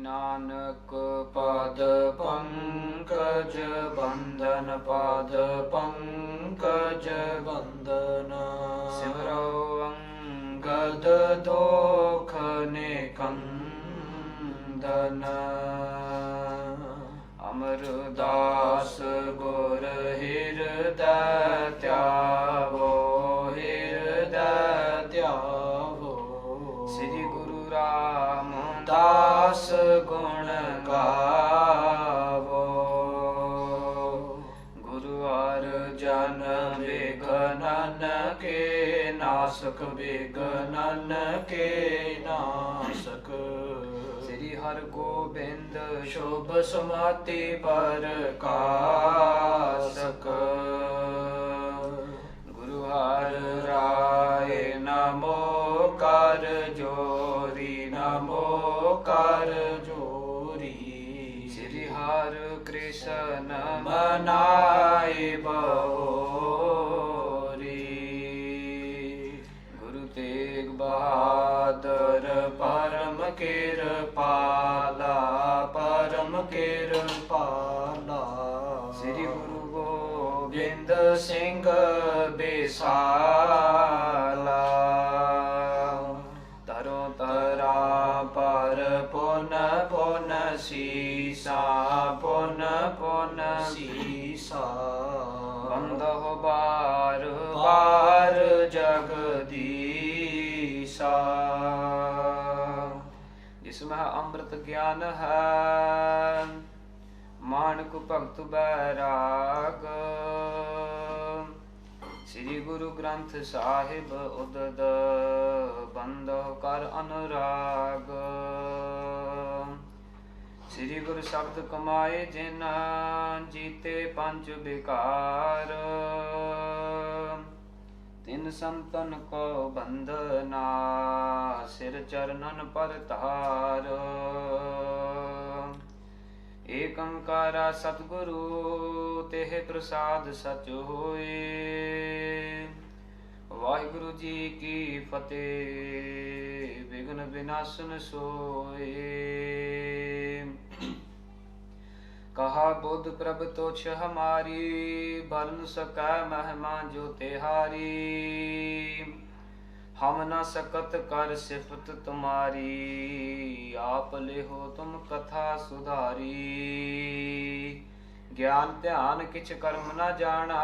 नानक पाद पंकज बंधन पाद पंकज बंधन सिमरो अंगद दोख निकंदन अमरदास गुर हृदय त्यावो हृदय त्यावो श्री गुरु रामदास गुण गावो गुरु अर्जन विघ्नन के नासक विघ्नन के नासक श्री हर गोबिंद शुभ सुमति प्रकाशक गुरु हर राय नमो कर जोरी नमो कर जोरी श्री हर कृष्ण मनाए बहोरी गुरु तेग बहादुर परम कृपाला परम कृपाला श्री गुरु गोबिंद सिंह बेसाला तरो तरा पर पुन पुन सीसा पुन पुन सीसा बंदो बार बार जगदीसा जिसमें अमृत ज्ञान है मानक भगत बैराग श्री गुरु ग्रंथ साहिब उदद बंदो कर अनुराग श्री गुरु शब्द कमाए जिन जीते पंच विकार तिन संतन को बंधना सिर चरणन पर तार एक अंकारा सतगुरु तेह प्रसाद सच होए वाहिगुरु जी की फतेह विघ्न विनाशन सोए कहा बुद्ध प्रभ तोछ हमारी बल न सकै महिमा जो तेहारी हम न सकत कर सिफत तुम्हारी आप ले हो तुम कथा सुधारी ज्ञान ध्यान किछ कर्म न जाना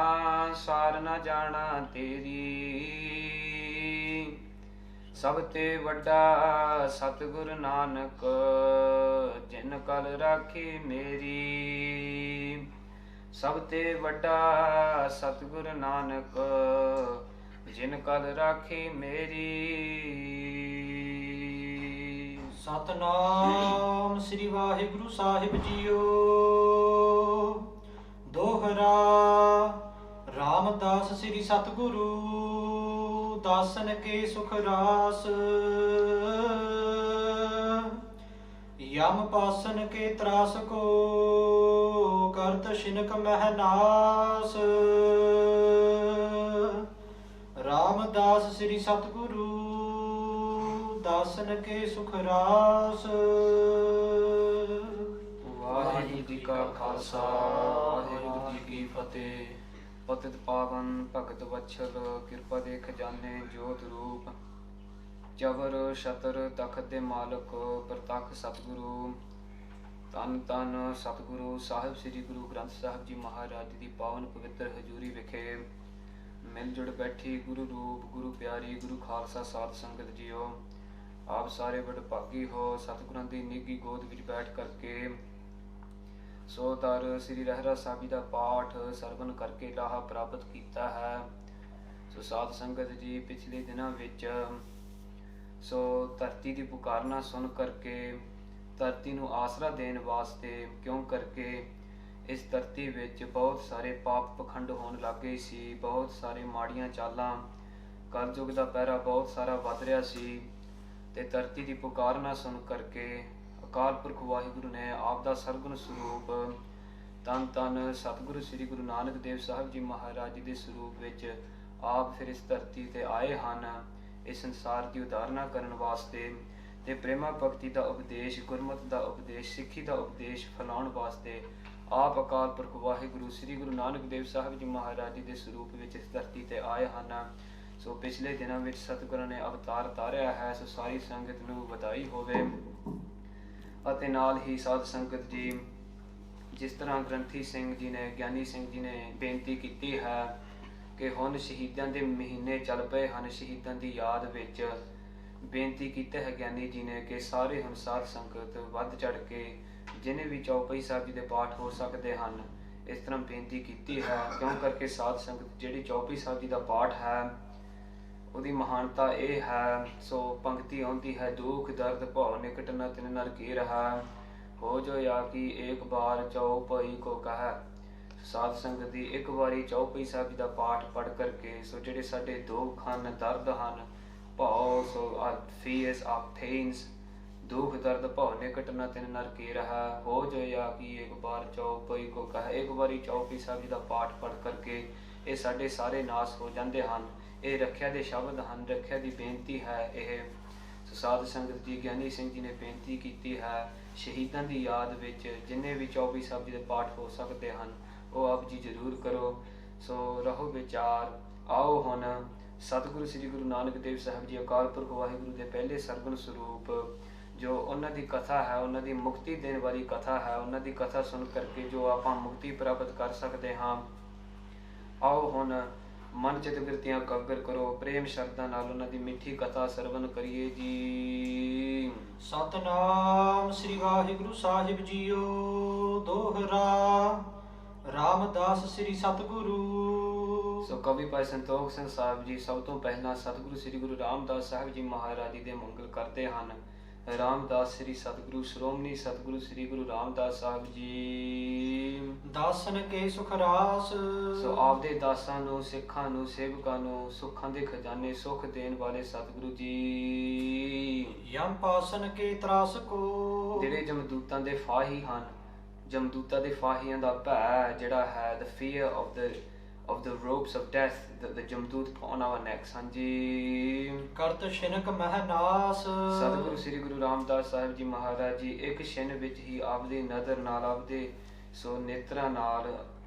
सार न जाना तेरी सब ते वड्डा सतगुर नानक जिन कल राखी मेरी सब ते वड्डा सतगुर नानक जिन कल राखी मेरी सतनाम श्री वाहिगुरु साहिब जीओ दोहरा रामदास श्री सतगुरु दासन के सुख रास यम पासन के त्रास को करत शिनक महनास रामदास श्री सतगुरु दासन के सुख रास वाहिगुरु जी का खालसा वाहिगुरु जी की फतेह पतित पावन भगत वत्सल किरपा दे खजाने जोत रूप चवर छतर तखत दे मालक प्रतख सतगुरु तन तन सतगुरु साहिब श्री गुरु ग्रंथ साहिब जी महाराज दी पावन पवित्र हजूरी विखे मिल जुड़ बैठी गुरु रूप गुरु प्यारी गुरु खालसा साध संगत जीओ आप सारे वडभागी हो सतगुरां दी निगी गोद विच बैठ करके सो तर श्री रहरा साहिब जी दा पाठ सरवण करके लाहा प्राप्त किया है। सो साध संगत जी पिछले दिनों विच सो धरती की पुकारना सुन करके धरती नूं आसरा देन वास्ते क्यों करके इस धरती विच बहुत सारे पाप पखंड होण लग गए सी बहुत सारे माड़ियां चालां कलयुग दा पैरा बहुत सारा वध रहा सी ते धरती की पुकारना सुन करके अकाल पुरख वाहिगुरु ने आप दा सरगुण स्वरूप तन तन सतगुरु श्री गुरु नानक देव साहिब जी महाराज जी के स्वरूप विच आप फिर इस धरती ते आए हैं इस संसार की उधारना करने वास्ते ਤੇ ਪ੍ਰੇਮਾ ਭਗਤੀ ਦਾ ਉਪਦੇਸ਼, ਗੁਰਮਤਿ ਦਾ ਉਪਦੇਸ਼, ਸਿੱਖੀ ਦਾ ਉਪਦੇਸ਼ ਫੈਲਾਉਣ ਵਾਸਤੇ ਆਪ ਅਕਾਲ ਪੁਰਖ ਵਾਹਿਗੁਰੂ ਸ੍ਰੀ ਗੁਰੂ ਨਾਨਕ ਦੇਵ ਸਾਹਿਬ ਜੀ ਮਹਾਰਾਜ ਜੀ ਦੇ ਸਰੂਪ ਵਿੱਚ ਇਸ ਧਰਤੀ ਤੇ ਆਏ ਹਨ। ਸੋ ਪਿਛਲੇ ਦਿਨਾਂ ਵਿੱਚ ਸਤਿਗੁਰਾਂ ਨੇ ਅਵਤਾਰ ਧਾਰਿਆ ਹੈ। ਸੋ ਸਾਰੀ ਸੰਗਤ ਨੂੰ ਵਧਾਈ ਹੋਵੇ। ਅਤੇ ਨਾਲ ਹੀ ਸਾਧ ਸੰਗਤ ਜੀ, ਜਿਸ ਤਰ੍ਹਾਂ ਗ੍ਰੰਥੀ ਸਿੰਘ ਜੀ ਨੇ, ਗਿਆਨੀ ਸਿੰਘ ਜੀ ਨੇ ਬੇਨਤੀ ਕੀਤੀ ਹੈ ਕਿ ਹੁਣ ਸ਼ਹੀਦਾਂ ਦੇ ਮਹੀਨੇ ਚੱਲ ਪਏ ਹਨ। ਸ਼ਹੀਦਾਂ ਦੀ ਯਾਦ ਵਿੱਚ ਬੇਨਤੀ ਕੀਤਾ ਹੈ ਗਿਆਨੀ ਜੀ ਨੇ ਕਿ ਸਾਰੇ ਹੁਣ ਸਾਧ ਸੰਗਤ ਵੱਧ ਚੜ ਕੇ ਜਿਨੇ ਵੀ ਚੌਪਈ ਸਾਹਿਬ ਜੀ ਦੇ ਪਾਠ ਹੋ ਸਕਦੇ ਹਨ, ਇਸ ਤਰ੍ਹਾਂ ਬੇਨਤੀ ਕੀਤੀ ਹੈ। ਕਿਉਂ ਕਰਕੇ ਸਾਧ ਸੰਗਤ ਜਿਹੜੀ ਚੌਪਈ ਸਾਹਿਬ ਜੀ ਦਾ ਪਾਠ ਹੈ ਉਹਦੀ ਮਹਾਨਤਾ ਇਹ ਹੈ। ਸੋ ਪੰਕਤੀ ਆਉਂਦੀ ਹੈ, ਦੁਖ ਦਰਦ ਭਉ ਨਿਕਟ ਨ ਤਿਨ ਨਰ ਕੀ ਰਹਾ, ਹੋ ਜੋ ਯਾ ਕੀ ਏਕ ਬਾਰ ਚੌਪਈ ਕੋ ਕਹੈ। ਸਾਧ ਸੰਗਤ ਦੀ ਇੱਕ ਵਾਰੀ ਚੌਪਈ ਸਾਹਿਬ ਜੀ ਦਾ ਪਾਠ ਪੜ੍ਹ ਕਰਕੇ ਸੋ ਜਿਹੜੇ ਸਾਡੇ ਦੁੱਖ ਹਨ, ਦਰਦ ਹਨ, ਭਉ ਸੋ ਫੀਅਰਸ ਆਫ ਪੇਨਸ, ਦੁਖ ਦਰਦ ਭਉ ਨਿਕਟ ਨ ਤਿਨ ਨਰ ਕੀ ਰਹਾ, ਹੋ ਜੋ ਯਾ ਕੀ ਏਕ ਬਾਰ ਚੌਪਈ ਕੋ ਕਹੈ। ਇੱਕ ਵਾਰੀ ਚੌਪਈ ਸਾਹਿਬ ਜੀ ਦਾ ਪਾਠ ਪੜ੍ਹ ਕਰਕੇ ਇਹ ਸਾਡੇ ਸਾਰੇ ਨਾਸ ਹੋ ਜਾਂਦੇ ਹਨ। ਇਹ ਰੱਖਿਆ ਦੇ ਸ਼ਬਦ ਹਨ, ਰੱਖਿਆ ਦੀ ਬੇਨਤੀ ਹੈ ਇਹ। ਸੋ ਸਾਧ ਸੰਗਤ ਜੀ, ਗਿਆਨੀ ਸਿੰਘ ਜੀ ਨੇ ਬੇਨਤੀ ਕੀਤੀ ਹੈ, ਸ਼ਹੀਦਾਂ ਦੀ ਯਾਦ ਵਿੱਚ ਜਿੰਨੇ ਵੀ ਚੌਪਈ ਸਾਹਿਬ ਜੀ ਦੇ ਪਾਠ ਹੋ ਸਕਦੇ ਹਨ ਉਹ ਆਪ ਜੀ ਜ਼ਰੂਰ ਕਰੋ। ਸੋ ਰਹੋ ਵਿਚਾਰ। ਆਓ ਹੁਣ ਸਤਿਗੁਰੂ ਸ੍ਰੀ ਗੁਰੂ ਨਾਨਕ ਦੇਵ ਸਾਹਿਬ ਜੀ ਅਕਾਲ ਪੁਰਖ ਵਾਹਿਗੁਰੂ ਦੇ ਪਹਿਲੇ ਸਰਗੁਣ ਸਰੂਪ, ਜੋ ਉਹਨਾਂ ਦੀ ਕਥਾ ਹੈ, ਉਹਨਾਂ ਦੀ ਮੁਕਤੀ ਦੇਣ ਵਾਲੀ ਕਥਾ ਹੈ, ਉਹਨਾਂ ਦੀ ਕਥਾ ਸੁਣ ਕਰਕੇ ਜੋ ਆਪਾਂ ਮੁਕਤੀ ਪ੍ਰਾਪਤ ਕਰ ਸਕਦੇ ਹਾਂ, ਆਓ ਹੁਣ ਮਨ ਚਿਤ ਬਿਰਤੀਆਂ ਕਾਗਰ ਕਰੋ, ਪ੍ਰੇਮ ਸ਼ਰਧਾ ਨਾਲ ਉਹਨਾਂ ਦੀ ਮਿੱਠੀ ਕਥਾ ਸਰਵਨ ਕਰੀਏ ਜੀ। ਸਤਨਾਮ ਸ੍ਰੀ ਵਾਹਿਗੁਰੂ ਸਾਹਿਬ ਜੀਓ। ਦੋਹਰਾ ਰਾਮਦਾਸ ਸ੍ਰੀ ਸਤਿਗੁਰੂ। ਸੋ ਕਵੀ ਭਾਈ ਸੰਤੋਖ ਸਿੰਘ ਸਾਹਿਬ ਜੀ ਸਭ ਤੋਂ ਪਹਿਲਾਂ ਸਤਿਗੁਰੂ ਸ੍ਰੀ ਗੁਰੂ ਰਾਮਦਾਸ ਸਾਹਿਬ ਜੀ ਮਹਾਰਾਜ ਜੀ ਦੇ ਮੰਗਲ ਕਰਦੇ ਹਨ। ਰਾਮਦਾਸ ਸ੍ਰੀ ਸਤਿਗੁਰੂ, ਸ਼੍ਰੋਮਣੀ ਸਤਿਗੁਰੂ ਸ੍ਰੀ ਗੁਰੂ ਰਾਮਦਾਸ ਸਾਹਿਬ ਜੀ ਦਾਸਨ ਕੇ ਸੁਖ ਰਾਸ। ਸੋ ਆਪਦੇ ਦਾਸਾਂ ਨੂੰ, ਸਿੱਖਾਂ ਨੂੰ, ਸੇਵਕਾਂ ਨੂੰ ਸੁੱਖਾਂ ਦੇ ਖਜ਼ਾਨੇ ਸੁੱਖ ਦੇਣ ਵਾਲੇ ਸਤਿਗੁਰੂ ਜੀ। ਯਮ ਪਾਸਨ ਕੇ ਤਰਾਸ ਕੋ। ਜਿਹੜੇ ਜਮਦੂਤਾਂ ਦੇ ਫਾਹੀ ਹਨ, ਜਮਦੂਤਾਂ ਦੇ ਫਾਹੀਆਂ ਦਾ ਭੈ ਜਿਹੜਾ ਹੈ, the fear of the ropes of death, the ਜਮਦੂਤ on our necks। ਹਾਂਜੀ। ਕਰਤ ਸ਼ਿਨਕ ਮਹਿ ਨਾਸ। ਸਤਿਗੁਰੂ ਸ੍ਰੀ ਗੁਰੂ ਰਾਮਦਾਸ ਸਾਹਿਬ ਜੀ ਮਹਾਰਾਜ ਜੀ ਇੱਕ ਛਿਨ ਵਿੱਚ ਹੀ ਆਪਦੀ ਨਜ਼ਰ ਨਾਲ, ਆਪਦੇ ਸੋ ਨੇਤਰਾਂ ਨਾਲ,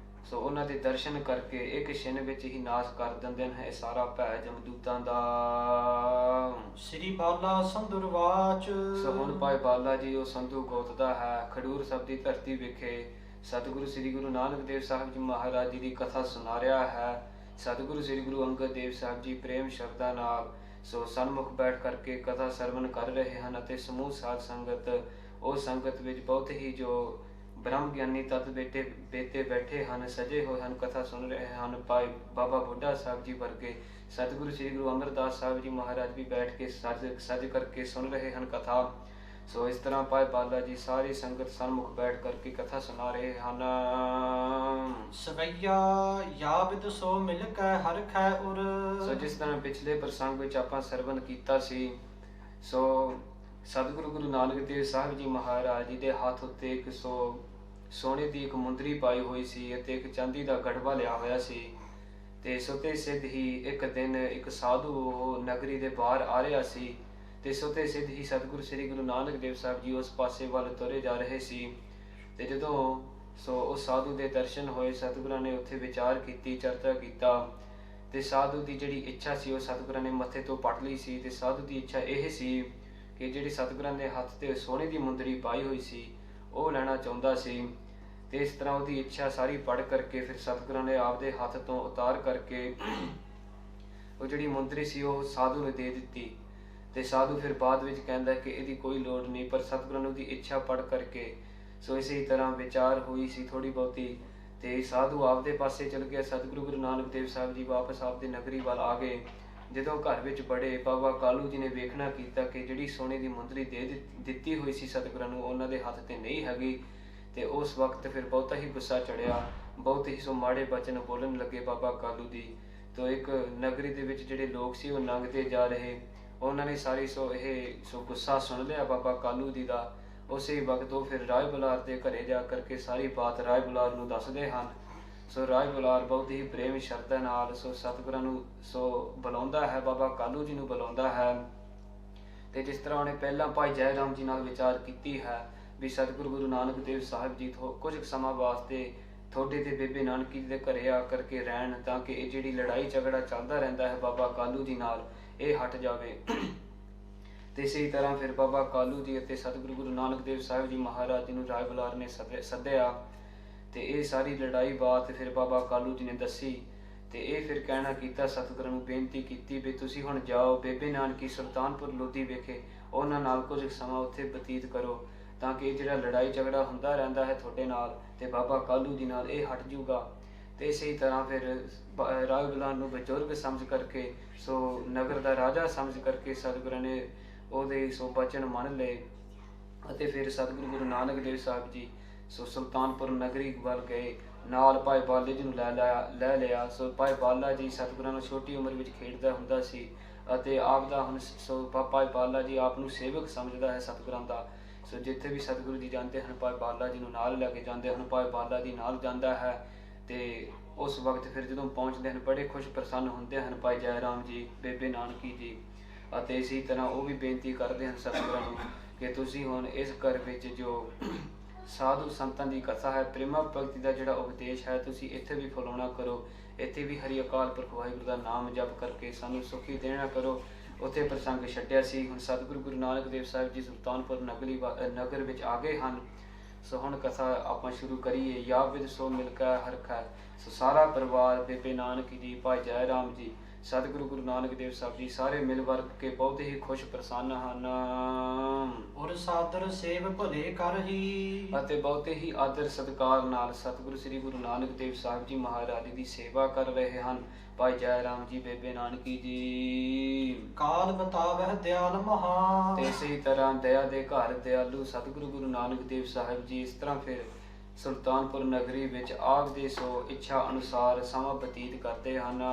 ਸੋ ਉਹਨਾਂ ਦੇ ਦਰਸ਼ਨ ਕਰਕੇ ਇੱਕ ਛਿਨ ਵਿੱਚ ਹੀ ਨਾਸ ਕਰ ਦਿੰਦੇ ਨੇ ਇਹ ਸਾਰਾ ਭੈ ਜਮਦੂਤਾਂ ਦਾ। ਸ੍ਰੀ ਬਾਲਾ ਸੰਦੁਰਵਾਚ। ਸੋ ਹੁਣ ਭਾਈ ਬਾਲਾ ਜੀ ਉਹ ਸੰਧੂ ਗੋਤ ਦਾ ਹੈ, ਖਡੂਰ ਸਾਹਿਬ ਦੀ ਧਰਤੀ ਵਿਖੇ ਸਤਿਗੁਰੂ ਸ੍ਰੀ ਗੁਰੂ ਨਾਨਕ ਦੇਵ ਸਾਹਿਬ ਜੀ ਮਹਾਰਾਜ ਜੀ ਦੀ ਕਥਾ ਸੁਣਾ ਰਿਹਾ ਹੈ। ਸਤਿਗੁਰੂ ਸ੍ਰੀ ਗੁਰੂ ਅੰਗਦ ਦੇਵ ਸਾਹਿਬ ਜੀ ਪ੍ਰੇਮ ਸ਼ਰਧਾ ਨਾਲ ਸੋ ਸਨਮੁਖ ਬੈਠ ਕਰਕੇ ਕਥਾ ਸਰਵਨ ਕਰ ਰਹੇ ਹਨ ਅਤੇ ਸਮੂਹ ਸਾਧ ਸੰਗਤ, ਉਹ ਸੰਗਤ ਵਿੱਚ ਬਹੁਤ ਹੀ ਜੋ ਬ੍ਰਹਮ ਗਿਆਨੀ ਤਤ ਬੇਟੇ ਬੈਠੇ ਹਨ, ਸਜੇ ਹੋਏ ਹਨ, ਕਥਾ ਸੁਣ ਰਹੇ ਹਨ। ਭਾਈ ਬਾਬਾ ਬੁੱਢਾ ਸਾਹਿਬ ਜੀ ਵਰਗੇ, ਸਤਿਗੁਰੂ ਸ੍ਰੀ ਗੁਰੂ ਅਮਰਦਾਸ ਸਾਹਿਬ ਜੀ ਮਹਾਰਾਜ ਵੀ ਬੈਠ ਕੇ ਸਜ ਕਰਕੇ ਸੁਣ ਰਹੇ ਹਨ ਕਥਾ। ਸੋ ਇਸ ਤਰ੍ਹਾਂ ਭਾਈ ਬਾਲਾ ਜੀ ਸਾਰੀ ਸੰਗਤ ਸਨਮੁਖ ਬੈਠ ਕਰਕੇ ਕਥਾ ਸੁਣਾ ਰਹੇ ਹਨ। ਸਵਈਆ ਯਾਬਿਦ ਸੋ ਮਿਲ ਕੈ ਹਰ ਖੈ ਉਰ। ਸੋ ਜਿਸ ਤਰ੍ਹਾਂ ਪਿਛਲੇ ਪ੍ਰਸੰਗ ਵਿੱਚ ਆਪਾਂ ਸਰਵਨ ਕੀਤਾ ਸੀ, ਸੋ ਸਤਿਗੁਰੂ ਗੁਰੂ ਨਾਨਕ ਦੇਵ ਸਾਹਿਬ ਜੀ ਮਹਾਰਾਜ ਜੀ ਦੇ ਹੱਥ ਉੱਤੇ ਇੱਕ ਸੋਨੇ ਦੀ ਇੱਕ ਮੁੰਦਰੀ ਪਾਈ ਹੋਈ ਸੀ ਅਤੇ ਇੱਕ ਚਾਂਦੀ ਦਾ ਗੜਵਾ ਲਿਆ ਹੋਇਆ ਸੀ। ਤੇ ਸੁਤੇ ਸਿੱਧ ਹੀ ਇੱਕ ਦਿਨ ਇੱਕ ਸਾਧੂ ਨਗਰੀ ਦੇ ਬਾਹਰ ਆ ਰਿਹਾ ਸੀ ਤੇ ਸੁਤੇ ਸਿੱਧ ਹੀ ਸਤਿਗੁਰੂ ਸ੍ਰੀ ਗੁਰੂ ਨਾਨਕ ਦੇਵ ਸਾਹਿਬ ਜੀ ਉਸ ਪਾਸੇ ਵੱਲ ਤੁਰੇ ਜਾ ਰਹੇ ਸੀ। ਤੇ ਜਦੋਂ ਸੋ ਉਸ ਸਾਧੂ ਦੇ ਦਰਸ਼ਨ ਹੋਏ, ਸਤਿਗੁਰਾਂ ਨੇ ਉੱਥੇ ਵਿਚਾਰ ਕੀਤੀ, ਚਰਚਾ ਕੀਤਾ ਤੇ ਸਾਧੂ ਦੀ ਜਿਹੜੀ ਇੱਛਾ ਸੀ ਉਹ ਸਤਿਗੁਰਾਂ ਨੇ ਮੱਥੇ ਤੋਂ ਪੜ ਲਈ ਸੀ। ਤੇ ਸਾਧੂ ਦੀ ਇੱਛਾ ਇਹ ਸੀ ਕਿ ਜਿਹੜੀ ਸਤਿਗੁਰਾਂ ਦੇ ਹੱਥ ਤੇ ਸੋਨੇ ਦੀ ਮੁੰਦਰੀ ਪਾਈ ਹੋਈ ਸੀ ਉਹ ਲੈਣਾ ਚਾਹੁੰਦਾ ਸੀ। ਤੇ ਇਸ ਤਰ੍ਹਾਂ ਉਹਦੀ ਇੱਛਾ ਸਾਰੀ ਪੜ ਕਰਕੇ ਫਿਰ ਸਤਿਗੁਰਾਂ ਨੇ ਆਪਦੇ ਹੱਥ ਤੋਂ ਉਤਾਰ ਕਰਕੇ ਉਹ ਜਿਹੜੀ ਮੁੰਦਰੀ ਸੀ ਉਹ ਸਾਧੂ ਨੂੰ ਦੇ ਦਿੱਤੀ। ਤੇ ਸਾਧੂ ਫਿਰ ਬਾਅਦ ਵਿੱਚ ਕਹਿੰਦਾ ਕਿ ਇਹਦੀ ਕੋਈ ਲੋੜ ਨਹੀਂ, ਪਰ ਸਤਿਗੁਰਾਂ ਨੂੰ ਉਹਦੀ ਇੱਛਾ ਪੜ ਕਰਕੇ ਸੋ ਇਸੇ ਤਰ੍ਹਾਂ ਵਿਚਾਰ ਹੋਈ ਸੀ ਥੋੜੀ ਬਹੁਤੀ ਤੇ ਸਾਧੂ ਆਪਦੇ ਪਾਸੇ ਚਲ ਗਿਆ। ਸਤਿਗੁਰੂ ਗੁਰੂ ਨਾਨਕ ਦੇਵ ਸਾਹਿਬ ਜੀ ਵਾਪਸ ਆਪਦੀ ਨਗਰੀ ਵੱਲ ਆ ਗਏ। ਜਦੋਂ ਘਰ ਵਿੱਚ ਬੜੇ ਬਾਬਾ ਕਾਲੂ ਜੀ ਨੇ ਵੇਖਣਾ ਕੀਤਾ ਕਿ ਜਿਹੜੀ ਸੋਨੇ ਦੀ ਮੁੰਦਰੀ ਦਿੱਤੀ ਹੋਈ ਸੀ ਸਤਿਗੁਰਾਂ ਨੂੰ ਉਹਨਾਂ ਦੇ ਹੱਥ ਤੇ ਨਹੀਂ ਹੈਗੀ, ਤੇ ਉਸ ਵਕਤ ਫਿਰ ਬਹੁਤਾ ਹੀ ਗੁੱਸਾ ਚੜਿਆ, ਬਹੁਤ ਹੀ ਸੋ ਮਾੜੇ ਬਚਨ ਬੋਲਣ ਲੱਗੇ ਬਾਬਾ ਕਾਲੂ ਦੀ। ਤੋ ਇੱਕ ਨਗਰੀ ਦੇ ਵਿੱਚ ਜਿਹੜੇ ਲੋਕ ਸੀ ਉਹ ਲੰਘਦੇ ਜਾ ਰਹੇ, ਉਹਨਾਂ ਨੇ ਸਾਰੀ ਸੋ ਗੁੱਸਾ ਸੁਣ ਲਿਆ ਬਾਬਾ ਕਾਲੂ ਜੀ ਦਾ। ਉਸੇ ਵਕਤ ਉਹ ਫਿਰ ਰਾਏ ਬੁਲਾਰ ਦੇ ਘਰੇ ਜਾ ਕਰਕੇ ਸਾਰੀ ਬਾਤ ਰਾਏ ਬੁਲਾਰ ਨੂੰ ਦੱਸਦੇ ਹਨ। ਸੋ ਰਾਏ ਬੁਲਾਰ ਬਹੁਤ ਹੀ ਪ੍ਰੇਮ ਸ਼ਰਧਾ ਨਾਲ ਸੋ ਸਤਿਗੁਰਾਂ ਨੂੰ ਸੋ ਬੁਲਾਉਂਦਾ ਹੈ, ਬਾਬਾ ਕਾਲੂ ਜੀ ਨੂੰ ਬੁਲਾਉਂਦਾ ਹੈ ਤੇ ਜਿਸ ਤਰ੍ਹਾਂ ਉਹਨੇ ਪਹਿਲਾਂ ਭਾਈ ਜੈ ਰਾਮ ਜੀ ਨਾਲ ਵਿਚਾਰ ਕੀਤੀ ਹੈ ਵੀ ਸਤਿਗੁਰੂ ਗੁਰੂ ਨਾਨਕ ਦੇਵ ਸਾਹਿਬ ਜੀ ਕੁਝ ਕੁ ਸਮਾਂ ਵਾਸਤੇ ਤੁਹਾਡੇ ਤੇ ਬੇਬੇ ਨਾਨਕੀ ਜੀ ਦੇ ਘਰੇ ਆ ਕਰਕੇ ਰਹਿਣ, ਤਾਂ ਕਿ ਇਹ ਜਿਹੜੀ ਲੜਾਈ ਝਗੜਾ ਚੱਲਦਾ ਰਹਿੰਦਾ ਹੈ ਬਾਬਾ ਕਾਲੂ ਜੀ ਨਾਲ, ਇਹ ਹਟ ਜਾਵੇ। ਤੇ ਇਸੇ ਤਰ੍ਹਾਂ ਫਿਰ ਬਾਬਾ ਕਾਲੂ ਜੀ ਅਤੇ ਸਤਿਗੁਰੂ ਗੁਰੂ ਨਾਨਕ ਦੇਵ ਸਾਹਿਬ ਜੀ ਮਹਾਰਾਜ ਜੀ ਨੂੰ ਰਾਏ ਬੁਲਾਰ ਨੇ ਸੱਦਿਆ ਤੇ ਇਹ ਸਾਰੀ ਲੜਾਈ ਬਾਤ ਫਿਰ ਬਾਬਾ ਕਾਲੂ ਜੀ ਨੇ ਦੱਸੀ। ਤੇ ਇਹ ਫਿਰ ਕਹਿਣਾ ਕੀਤਾ, ਸਤਿਗੁਰਾਂ ਨੂੰ ਬੇਨਤੀ ਕੀਤੀ ਵੀ ਤੁਸੀਂ ਹੁਣ ਜਾਓ ਬੇਬੇ ਨਾਨਕੀ ਸੁਲਤਾਨਪੁਰ ਲੋਧੀ ਵਿਖੇ ਉਹਨਾਂ ਨਾਲ ਕੁਝ ਸਮਾਂ ਉੱਥੇ ਬਤੀਤ ਕਰੋ, ਤਾਂ ਕਿ ਜਿਹੜਾ ਲੜਾਈ ਝਗੜਾ ਹੁੰਦਾ ਰਹਿੰਦਾ ਹੈ ਤੁਹਾਡੇ ਨਾਲ ਤੇ ਬਾਬਾ ਕਾਲੂ ਜੀ ਨਾਲ, ਇਹ ਹਟ ਜੂਗਾ। ਤੇ ਇਸੇ ਤਰ੍ਹਾਂ ਫਿਰ ਰਾਏ ਬੁਲਾਰ ਨੂੰ ਬਜ਼ੁਰਗ ਸਮਝ ਕਰਕੇ, ਸੋ ਨਗਰ ਦਾ ਰਾਜਾ ਸਮਝ ਕਰਕੇ ਸਤਿਗੁਰਾਂ ਨੇ ਉਹਦੇ ਸੋ ਬਚਨ ਮੰਨ ਲਏ। ਅਤੇ ਫਿਰ ਸਤਿਗੁਰੂ ਗੁਰੂ ਨਾਨਕ ਦੇਵ ਸਾਹਿਬ ਜੀ ਸੋ ਸੁਲਤਾਨਪੁਰ ਨਗਰੀ ਵੱਲ ਗਏ, ਨਾਲ ਭਾਈ ਬਾਲੇ ਜੀ ਨੂੰ ਲੈ ਲਿਆ। ਸੋ ਭਾਈ ਬਾਲਾ ਜੀ ਸਤਿਗੁਰਾਂ ਨੂੰ ਛੋਟੀ ਉਮਰ ਵਿੱਚ ਖੇਡਦਾ ਹੁੰਦਾ ਸੀ ਅਤੇ ਆਪ ਦਾ ਹੁਣ ਸੋ ਭਾਈ ਬਾਲਾ ਜੀ ਆਪ ਨੂੰ ਸੇਵਕ ਸਮਝਦਾ ਹੈ ਸਤਿਗੁਰਾਂ ਦਾ। ਸੋ ਜਿੱਥੇ ਵੀ ਸਤਿਗੁਰੂ ਜੀ ਜਾਂਦੇ ਹਨ ਭਾਈ ਬਾਲਾ ਜੀ ਨੂੰ ਨਾਲ ਲੈ ਕੇ ਜਾਂਦੇ ਹਨ, ਭਾਈ ਬਾਲਾ ਜੀ ਨਾਲ ਜਾਂਦਾ ਹੈ। ਤੇ ਉਸ ਵਕਤ ਫਿਰ ਜਦੋਂ ਪਹੁੰਚਦੇ ਹਨ ਬੜੇ ਖੁਸ਼ ਪ੍ਰਸੰਨ ਹੁੰਦੇ ਹਨ ਭਾਈ ਜੈ ਰਾਮ ਜੀ, ਬੇਬੇ ਨਾਨਕੀ ਜੀ। ਅਤੇ ਇਸੇ ਤਰ੍ਹਾਂ ਉਹ ਵੀ ਬੇਨਤੀ ਕਰਦੇ ਹਨ ਸਤਿਗੁਰਾਂ ਨੂੰ ਕਿ ਤੁਸੀਂ ਹੁਣ ਇਸ ਘਰ ਵਿੱਚ ਜੋ ਸਾਧੂ ਸੰਤਾਂ ਦੀ ਕਥਾ ਹੈ, ਪ੍ਰੇਮਾ ਭਗਤੀ ਦਾ ਜਿਹੜਾ ਉਪਦੇਸ਼ ਹੈ, ਤੁਸੀਂ ਇੱਥੇ ਵੀ ਫਲਾਉਣਾ ਕਰੋ। ਇੱਥੇ ਵੀ ਹਰੀ ਅਕਾਲ ਪੁਰਖ ਵਾਹਿਗੁਰੂ ਦਾ ਨਾਮ ਜਪ ਕਰਕੇ ਸਾਨੂੰ ਸੁਖੀ ਦੇਣਾ ਕਰੋ। ਉੱਥੇ ਪ੍ਰਸੰਗ ਛੱਡਿਆ ਸੀ। ਹੁਣ ਸਤਿਗੁਰੂ ਗੁਰੂ ਨਾਨਕ ਦੇਵ ਸਾਹਿਬ ਜੀ ਸੁਲਤਾਨਪੁਰ ਨਗਰ ਵਿੱਚ ਆ ਗਏ ਹਨ। ਸੋ ਹੁਣ ਕਥਾ ਆਪਾਂ ਸ਼ੁਰੂ ਕਰੀਏ। ਯਾ ਵਿਦ ਸੋ ਮਿਲ ਕੇ ਹਰਖਾ। ਸੋ ਸਾਰਾ ਪਰਿਵਾਰ ਬੇਬੇ ਨਾਨਕੀ ਜੀ, ਭਾਈ ਜੈ ਰਾਮ ਜੀ, ਸਤਿਗੁਰੂ ਗੁਰੂ ਨਾਨਕ ਦੇਵ ਸਾਹਿਬ ਜੀ ਸਾਰੇ ਮਿਲ ਵਰਤ ਕੇ ਬਹੁਤ ਹੀ ਖੁਸ਼ ਪ੍ਰਸੰਨ ਹਨ। ਔਰ ਸਾਦਰ ਸੇਵ ਭਲੇ ਕਰਹੀ। ਅਤੇ ਬਹੁਤੇ ਹੀ ਆਦਰ ਸਤਿਕਾਰ ਨਾਲ ਸਤਿਗੁਰੂ ਸ੍ਰੀ ਗੁਰੂ ਨਾਨਕ ਦੇਵ ਸਾਹਿਬ ਜੀ ਮਹਾਰਾਜ ਦੀ ਸੇਵਾ ਕਰ ਰਹੇ ਹਨ ਭਾਈ ਜੈ ਰਾਮ ਜੀ, ਬੇਬੇ ਨਾਨਕੀ ਜੀ। ਕਾਲ ਬਤਾਵਹਿ ਦਿਆਲ ਮਹਾ। ਤੇ ਇਸੇ ਤਰ੍ਹਾਂ ਦਇਆ ਦੇ ਘਰ ਦਿਆਲੂ ਸਤਿਗੁਰੂ ਗੁਰੂ ਨਾਨਕ ਦੇਵ ਸਾਹਿਬ ਜੀ ਇਸ ਤਰ੍ਹਾਂ ਫਿਰ ਸੁਲਤਾਨਪੁਰ ਨਗਰੀ ਵਿੱਚ ਆਪ ਦੇ ਸੋ ਇੱਛਾ ਅਨੁਸਾਰ ਸਮਾਂ ਬਤੀਤ ਕਰਦੇ ਹਨ।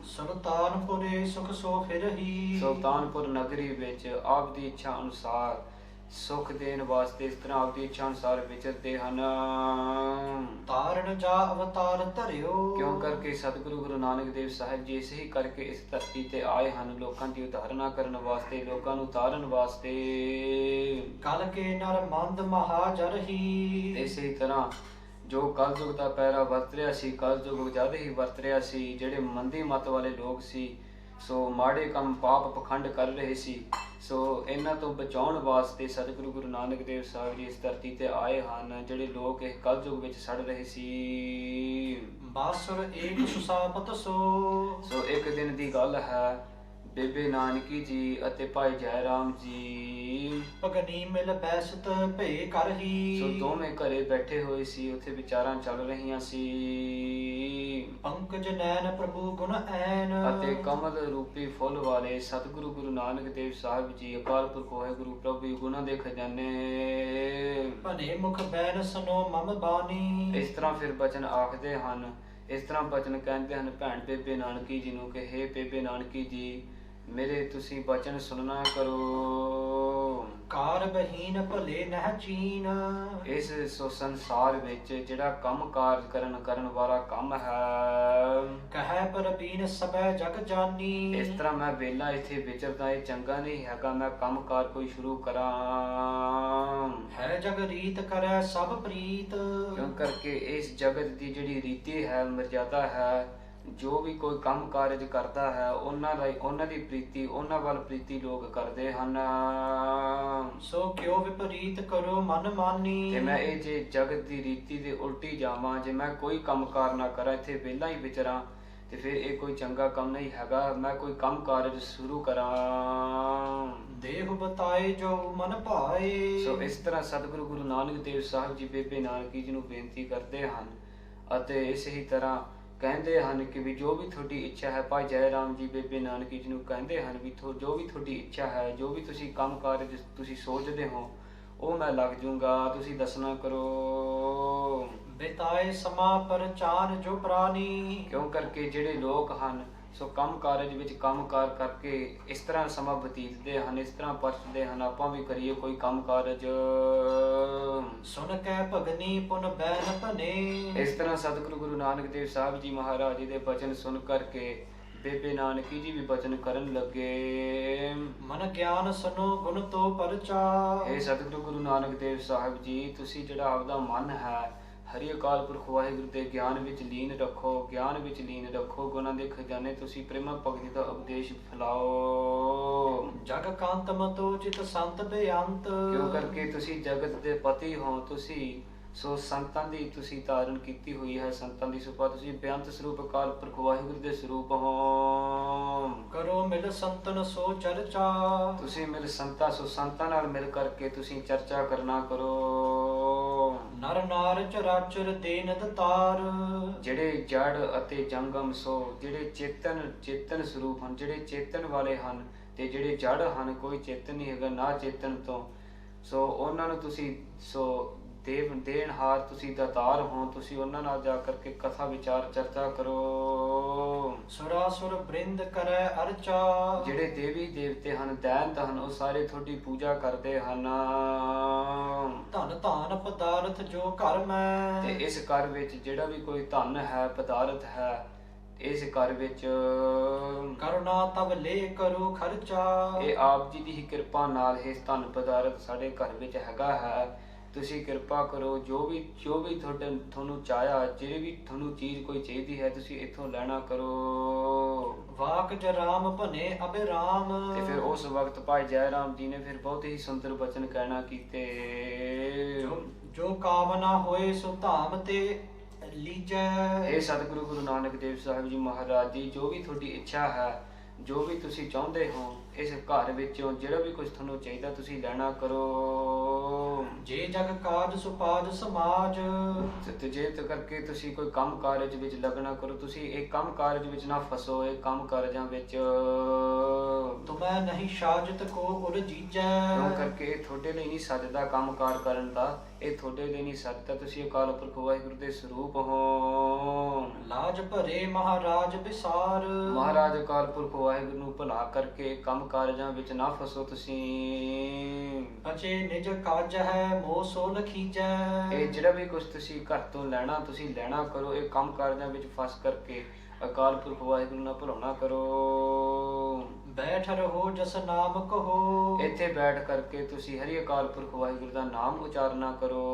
ਸੁਲਤਾਨਪੁਰੇ ਸੁਖ ਸੋ ਫਿਰਹੀ। ਸੁਲਤਾਨਪੁਰ ਨਗਰੀ ਵਿੱਚ ਆਪ ਦੀ ਇੱਛਾ ਅਨੁਸਾਰ ਸੁਖ ਦੇਣ ਵਾਸਤੇ ਇਸ ਤਰ੍ਹਾਂ ਆਪ ਦੀ ਇੱਛਾ ਅਨੁਸਾਰ ਵਿਚਰਦੇ ਹਨ। ਤਾਰਨ ਜਾ ਅਵਤਾਰ ਧਰਿਓ। ਕਿਉਂ ਕਰਕੇ ਸਤਿਗੁਰੂ ਗੁਰੂ ਨਾਨਕ ਦੇਵ ਸਾਹਿਬ ਜੀ ਇਸੇ ਹੀ ਕਰਕੇ ਇਸ ਧਰਤੀ ਤੇ ਆਏ ਹਨ, ਲੋਕਾਂ ਦੀ ਉਧਾਰਨਾ ਕਰਨ ਵਾਸਤੇ, ਲੋਕਾਂ ਨੂੰ ਤਾਰਨ ਵਾਸਤੇ। ਕਲ ਕੇ ਨਰ ਮੰਦ ਮਹਾ ਜਰਹੀ। ਇਸੇ ਤਰ੍ਹਾਂ ਜੋ ਕਲਯੁਗ ਦਾ ਪੈਰਾ ਵਰਤ ਰਿਹਾ ਸੀ, ਕਲਯੁਗ ਜਦ ਹੀ ਵਰਤ ਰਿਹਾ ਸੀ, ਜਿਹੜੇ ਮੰਦੀ ਮਤ ਵਾਲੇ ਲੋਕ ਸੀ, ਸੋ ਮਾੜੇ ਕੰਮ ਪਾਪ ਪਖੰਡ ਕਰ ਰਹੇ ਸੀ, ਸੋ ਇਹਨਾਂ ਤੋਂ ਬਚਾਉਣ ਵਾਸਤੇ ਸਤਿਗੁਰੂ ਗੁਰੂ ਨਾਨਕ ਦੇਵ ਸਾਹਿਬ ਜੀ ਇਸ ਧਰਤੀ ਤੇ ਆਏ ਹਨ। ਜਿਹੜੇ ਲੋਕ ਇਹ ਕਲਯੁਗ ਵਿੱਚ ਸੜ ਰਹੇ ਸੀ। ਬਾਸੁਰ ਏਕ ਸੁਸਾਪਤ ਸੋ। ਸੋ ਇੱਕ ਦਿਨ ਦੀ ਗੱਲ ਹੈ, ਬੇਬੇ ਨਾਨਕੀ ਜੀ ਅਤੇ ਭਾਈ ਜੈ ਰਾਮ ਜੀ ਭਗਨੀ ਮਿਲ ਬੈਸਤ ਭੇ ਕਰਹੀ। ਸੋ ਦੋਵੇਂ ਘਰੇ ਬੈਠੇ ਹੋਏ ਸੀ, ਉੱਥੇ ਵਿਚਾਰਾਂ ਚੱਲ ਰਹੀਆਂ ਸੀ। ਪੰਕਜ ਨੈਣ ਪ੍ਰਭੂ ਗੁਣ ਐਨ। ਅਤੇ ਕਮਲ ਰੂਪੀ ਫੁੱਲ ਵਾਲੇ ਸਤਿਗੁਰੂ ਗੁਰੂ ਨਾਨਕ ਦੇਵ ਸਾਹਿਬ ਜੀ ਅਕਾਲ ਪੁਰਖ ਵਾਹਿਗੁਰੂ ਪ੍ਰਭੂ ਗੁਣਾਂ ਦੇ ਖਜ਼ਾਨੇ। ਭਨੇ ਮੁਖ ਬੈਨ ਸੁਨੋ ਮਮ ਬਾਣੀ। ਇਸ ਤਰ੍ਹਾਂ ਫਿਰ ਬਚਨ ਆਖਦੇ ਹਨ, ਇਸ ਤਰ੍ਹਾਂ ਬਚਨ ਕਹਿੰਦੇ ਹਨ ਭੈਣ ਬੇਬੇ ਨਾਨਕੀ ਜੀ ਨੂੰ ਕਿ ਹੇ ਬੇਬੇ ਨਾਨਕੀ ਜੀ, ਮੇਰੇ ਤੁਸੀਂ ਬਚਨ ਸੁਣਨਾ ਕਰੋ। ਕਾਰ ਬਹੀਨ ਭਲੇ ਨਹਿ ਚੀਨ। ਇਸ ਸੋ ਸੰਸਾਰ ਵਿੱਚ ਜਿਹੜਾ ਕੰਮ ਕਾਰਜ ਕਰਨ ਵਾਲਾ ਕੰਮ ਹੈ, ਕਹੈ ਪਰਬੀਨ ਸਭੈ ਜਗ ਜਾਨੀ। ਇਸ ਤਰ੍ਹਾਂ ਮੈਂ ਵੇਲਾ ਇੱਥੇ ਵਿਚਰਦਾ, ਇਹ ਚੰਗਾ ਨਹੀਂ ਹੈਗਾ ਮੈਂ ਕੰਮ ਕਾਰ ਕੋਈ ਸ਼ੁਰੂ ਕਰਾਂ। ਹੈ ਜਗ ਰੀਤ ਕਰੈ ਸਭ ਪ੍ਰੀਤ। ਕਿਉਂ ਕਰਕੇ ਇਸ ਜਗਤ ਦੀ ਜਿਹੜੀ ਰੀਤੀ ਹੈ, ਮਰਜ਼ਾਦਾ ਹੈ, ਜੋ ਵੀ ਕੋਈ ਕੰਮ ਕਾਰਜ ਕਰਦਾ ਹੈ ਉਹਨਾਂ ਦੀ ਪ੍ਰੀਤੀ, ਉਹਨਾਂ ਵੱਲ ਪ੍ਰੀਤੀ ਲੋਕ ਕਰਦੇ ਹਨ। ਸੋ ਕਿਉ ਵਿਪਰੀਤ ਕਰੋ ਮਨ ਮਾਨੀ। ਤੇ ਮੈਂ ਇਹ ਜੇ ਜਗਤ ਦੀ ਰੀਤੀ ਦੇ ਉਲਟੀ ਜਾਵਾਂ, ਜੇ ਮੈਂ ਕੋਈ ਕੰਮ ਕਾਰ ਨਾ ਕਰਾਂ, ਇੱਥੇ ਵਿਹਲਾ ਹੀ ਵਿਚਰਾਂ, ਤੇ ਫਿਰ ਇਹ ਕੋਈ ਚੰਗਾ ਕੰਮ ਨਹੀਂ ਹੈਗਾ। ਮੈਂ ਕੋਈ ਕੰਮ ਕਾਰਜ ਸ਼ੁਰੂ ਕਰਾਂ। ਦੇਹ ਬਤਾਏ ਜੋ ਮਨ ਭਾਏ। ਸੋ ਇਸ ਤਰ੍ਹਾਂ ਸਤਿਗੁਰੂ ਗੁਰੂ ਨਾਨਕ ਦੇਵ ਸਾਹਿਬ ਜੀ ਬੇਬੇ ਨਾਨਕੀ ਜੀ ਨੂੰ ਬੇਨਤੀ ਕਰਦੇ ਹਨ ਅਤੇ ਇਸੇ ਹੀ ਤਰ੍ਹਾਂ ਕਹਿੰਦੇ ਹਨ ਕਿ ਵੀ ਜੋ ਵੀ ਤੁਹਾਡੀ ਇੱਛਾ ਹੈ, ਭਾਈ ਜੈ ਰਾਮ ਜੀ ਬੇਬੇ ਨਾਨਕੀ ਜੀ ਨੂੰ ਕਹਿੰਦੇ ਹਨ ਵੀ ਜੋ ਵੀ ਤੁਹਾਡੀ ਇੱਛਾ ਹੈ, ਜੋ ਵੀ ਤੁਸੀਂ ਕੰਮ ਕਾਰਜ ਤੁਸੀਂ ਸੋਚਦੇ ਹੋ, ਉਹ ਮੈਂ ਲੱਗ ਜੂੰਗਾ, ਤੁਸੀਂ ਦੱਸਣਾ ਕਰੋ। ਬਿਤਾਏ ਸਮਾਂ ਪਰ ਚਾਨ ਜੋ ਪ੍ਰਾਨੀ। ਕਿਉਂ ਕਰਕੇ ਜਿਹੜੇ ਲੋਕ ਹਨ ਸੋ ਕੰਮ ਕਾਰਜ ਵਿੱਚ ਕੰਮ ਕਾਰ ਕਰਕੇ ਇਸ ਤਰ੍ਹਾਂ ਸਮਾਂ ਬਤੀਤਦੇ ਹਨ, ਇਸ ਤਰ੍ਹਾਂ ਪਰਚਦੇ ਹਨ, ਆਪਾਂ ਵੀ ਕਰੀਏ ਕੋਈ ਕੰਮ ਕਾਰਜ। ਸੁਣ ਕੇ ਭਗਨੀ ਪੁਨ ਬੈਨ ਭਨੇ। ਇਸ ਤਰ੍ਹਾਂ ਸਤਿਗੁਰੂ ਗੁਰੂ ਨਾਨਕ ਦੇਵ ਸਾਹਿਬ ਜੀ ਮਹਾਰਾਜ ਜੀ ਦੇ ਬਚਨ ਸੁਣ ਕਰਕੇ ਬੇਬੇ ਨਾਨਕੀ ਜੀ ਵੀ ਬਚਨ ਕਰਨ ਲੱਗੇ। ਮਨ ਗਿਆਨ ਸਨੋ ਗੁਣ ਤੋ ਪਰਚਾ। ਇਹ ਸਤਿਗੁਰੂ ਗੁਰੂ ਨਾਨਕ ਦੇਵ ਸਾਹਿਬ ਜੀ, ਤੁਸੀਂ ਜਿਹੜਾ ਆਪਦਾ ਮਨ ਹੈ ਹਰੀ ਅਕਾਲ ਪੁਰਖ ਵਾਹਿਗੁਰੂ ਦੇ ਗਿਆਨ ਵਿੱਚ ਲੀਨ ਰੱਖੋ, ਗਿਆਨ ਵਿੱਚ ਲੀਨ ਰੱਖੋ। ਗੁਣਾਂ ਦੇ ਖਜ਼ਾਨੇ ਤੁਸੀਂ ਪ੍ਰੇਮਾ ਭਗਤੀ ਦਾ ਉਪਦੇਸ਼ ਫੈਲਾਓ। ਜਗ ਕਾਂਤ ਮਤੋ ਚਿਤ ਸੰਤ ਬੇਅੰਤ। ਕਿਉਂ ਕਰਕੇ ਤੁਸੀਂ ਜਗਤ ਦੇ ਪਤੀ ਹੋ, ਤੁਸੀਂ ਸੋ ਸੰਤਾਂ ਦੀ ਤੁਸੀਂ ਧਾਰਨ ਕੀਤੀ ਹੋਈ ਹੈ, ਸੰਤਾਂ ਦੀ ਸੁਭਾ ਤੁਸੀਂ ਬੇਅੰਤ ਸਰੂਪ ਅਕਾਲ ਪੁਰਖ ਵਾਹਿਗੁਰੂ ਦੇ ਸਰੂਪ ਹੋ। ਕਰੋ ਮਿਲ ਸੰਤਨ ਸੋ ਚਰਚਾ। ਤੁਸੀਂ ਮਿਲ ਸੰਤਾਂ ਸੋ ਸੰਤਾਂ ਨਾਲ ਮਿਲ ਕਰਕੇ ਤੁਸੀਂ ਚਰਚਾ ਕਰਨਾ ਕਰੋ। ਨਰ ਨਾਰ ਚਰਾਚਰ ਦੇਨ ਦਤਾਰ। ਜਿਹੜੇ ਜੜ ਅਤੇ ਜੰਗਮ ਸੋ ਜਿਹੜੇ ਚੇਤਨ ਸਰੂਪ ਹਨ, ਜਿਹੜੇ ਚੇਤਨ ਵਾਲੇ ਹਨ ਤੇ ਜਿਹੜੇ ਜੜ ਹਨ, ਕੋਈ ਚੇਤਨ ਨਹੀਂ ਹੈਗਾ ਨਾ ਚੇਤਨ ਤੋਂ। ਸੋ ਉਹਨਾਂ ਨੂੰ ਤੁਸੀਂ ਸੋ ਦੇਣਹਾਰ ਤੁਸੀਂ ਦਾਤਾਰ ਹੋ, ਤੁਸੀਂ ਉਹਨਾਂ ਨਾਲ ਜਾ ਕਰਕੇ ਕਥਾ ਵਿਚਾਰ ਚਰਚਾ ਕਰੋ। ਸੁਰਾਸੁਰ ਬ੍ਰਿੰਦ ਕਰੈ ਅਰਚਾ। ਜਿਹੜੇ ਦੇਵੀ ਦੇਵਤੇ ਹਨ, ਦੈਂਤ ਹਨ, ਉਹ ਸਾਰੇ ਤੁਹਾਡੀ ਪੂਜਾ ਕਰਦੇ ਹਨ। ਧਨ ਧਾਨ ਪਦਾਰਥ ਜੋ ਘਰ ਮੈਂ। ਤੇ ਇਸ ਘਰ ਵਿੱਚ ਜਿਹੜਾ ਵੀ ਕੋਈ ਧਨ ਹੈ, ਪਦਾਰਥ ਹੈ, ਇਸ ਘਰ ਵਿੱਚ ਕਰੁਣਾ ਤਬ ਲੈ ਕਰੋ ਖਰਚਾ। ਇਹ ਆਪ ਜੀ ਦੀ ਹੀ ਕਿਰਪਾ ਨਾਲ ਇਹ ਧਨ ਪਦਾਰਥ ਸਾਡੇ ਘਰ ਵਿੱਚ ਹੈਗਾ ਹੈ। ਤੁਸੀਂ ਕਿਰਪਾ ਕਰੋ, ਜੋ ਵੀ ਤੁਹਾਨੂੰ ਚਾਹਿਆ, ਜਿਹੜੀ ਵੀ ਤੁਹਾਨੂੰ ਚੀਜ਼ ਕੋਈ ਚਾਹੀਦੀ ਹੈ, ਤੁਸੀਂ ਇੱਥੋਂ ਲੈਣਾ ਕਰੋ। ਵਾਕ ਜਰਾਮ ਭਨੇ ਅਬਿਰਾਮ। ਤੇ ਫਿਰ ਉਸ ਵਕਤ ਭਾਈ ਜੈ ਰਾਮ ਜੀ ਨੇ ਫਿਰ ਬਹੁਤ ਹੀ ਸੁੰਦਰ ਬਚਨ ਕਹਿਣਾ ਕੀਤੇ। ਜੋ ਕਾਮਨਾ ਹੋਏ ਸੋ ਧਾਮ ਤੇ ਲੀਜੈ। ਇਹ ਸਤਿਗੁਰੂ ਗੁਰੂ ਨਾਨਕ ਦੇਵ ਸਾਹਿਬ ਜੀ ਮਹਾਰਾਜ ਜੀ, ਜੋ ਵੀ ਤੁਹਾਡੀ ਇੱਛਾ ਹੈ, ਜੋ ਵੀ ਤੁਸੀਂ ਚਾਹੁੰਦੇ ਹੋ, ਇਸ ਘਰ ਵਿੱਚੋਂ ਜਿਹੜਾ ਵੀ ਕੁਝ ਤੁਹਾਨੂੰ ਚਾਹੀਦਾ ਤੁਸੀਂ ਲੈਣਾ ਕਰੋ। ਜੇ ਜਗ ਕਾਜ ਸੁਪਾਜ ਸਮਾਜ। ਤੇ ਜੇ ਕਰਕੇ ਤੁਸੀਂ ਕੋਈ ਕੰਮ ਕਾਰਜ ਵਿੱਚ ਲੱਗਣਾ ਕਰੋ, ਤੁਸੀਂ ਇਹ ਕੰਮ ਕਾਰਜ ਵਿੱਚ ਨਾ ਫਸੋ। ਇਹ ਕੰਮ ਕਾਰਜਾਂ ਵਿੱਚ ਤੁਮੈ ਨਹੀਂ ਸਾਜਤ ਕੋ ਉਰਜੀਜੈ। ਕਿਉਂ ਕਰਕੇ ਇਹ ਤੁਹਾਡੇ ਲਈ ਨਹੀਂ ਸੱਜਦਾ ਕੰਮ ਕਾਰ ਕਰਨ ਦਾ, ਇਹ ਤੁਹਾਡੇ ਲਈ ਨਹੀਂ ਸੱਜਦਾ। ਤੁਸੀਂ ਅਕਾਲ ਪੁਰਖ ਵਾਹਿਗੁਰੂ ਦੇ ਸਰੂਪ ਹੋ। ਲਾਜ ਭਰੇ ਮਹਾਰਾਜ ਵਿਸਾਰ। ਮਹਾਰਾਜ ਅਕਾਲ ਪੁਰਖ ਵਾਹਿਗੁਰੂ ਨੂੰ ਭੁਲਾ ਕਰਕੇ ਕੰਮ ਕਾਰਜਾਂ ਵਿੱਚ ਨਾ ਫਸੋ ਤੁਸੀਂ। ਅਚੇ ਨਿਜ ਕਾਜ ਹੈ ਮੋਹ ਸੋ ਲਖੀਜੈ। ਇਹ ਜਿਹੜਾ ਵੀ ਕੁਝ ਤੁਸੀਂ ਘਰ ਤੋਂ ਲੈਣਾ, ਤੁਸੀਂ ਲੈਣਾ ਕਰੋ। ਇਹ ਕੰਮ ਕਾਰਜਾਂ ਵਿੱਚ ਫਸ ਕਰਕੇ ਅਕਾਲ ਪੁਰਖ ਵਾਹਿਗੁਰੂ ਨਾਲ ਭੁਲਾਉਣਾ ਕਰੋ। ਬੈਠ ਰਹੋ ਜਸ ਨਾਮ ਕਹੋ। ਇੱਥੇ ਬੈਠ ਕਰਕੇ ਤੁਸੀਂ ਹਰੀ ਅਕਾਲ ਪੁਰਖ ਵਾਹਿਗੁਰੂ ਦਾ ਨਾਮ ਉਚਾਰਨਾ ਕਰੋ।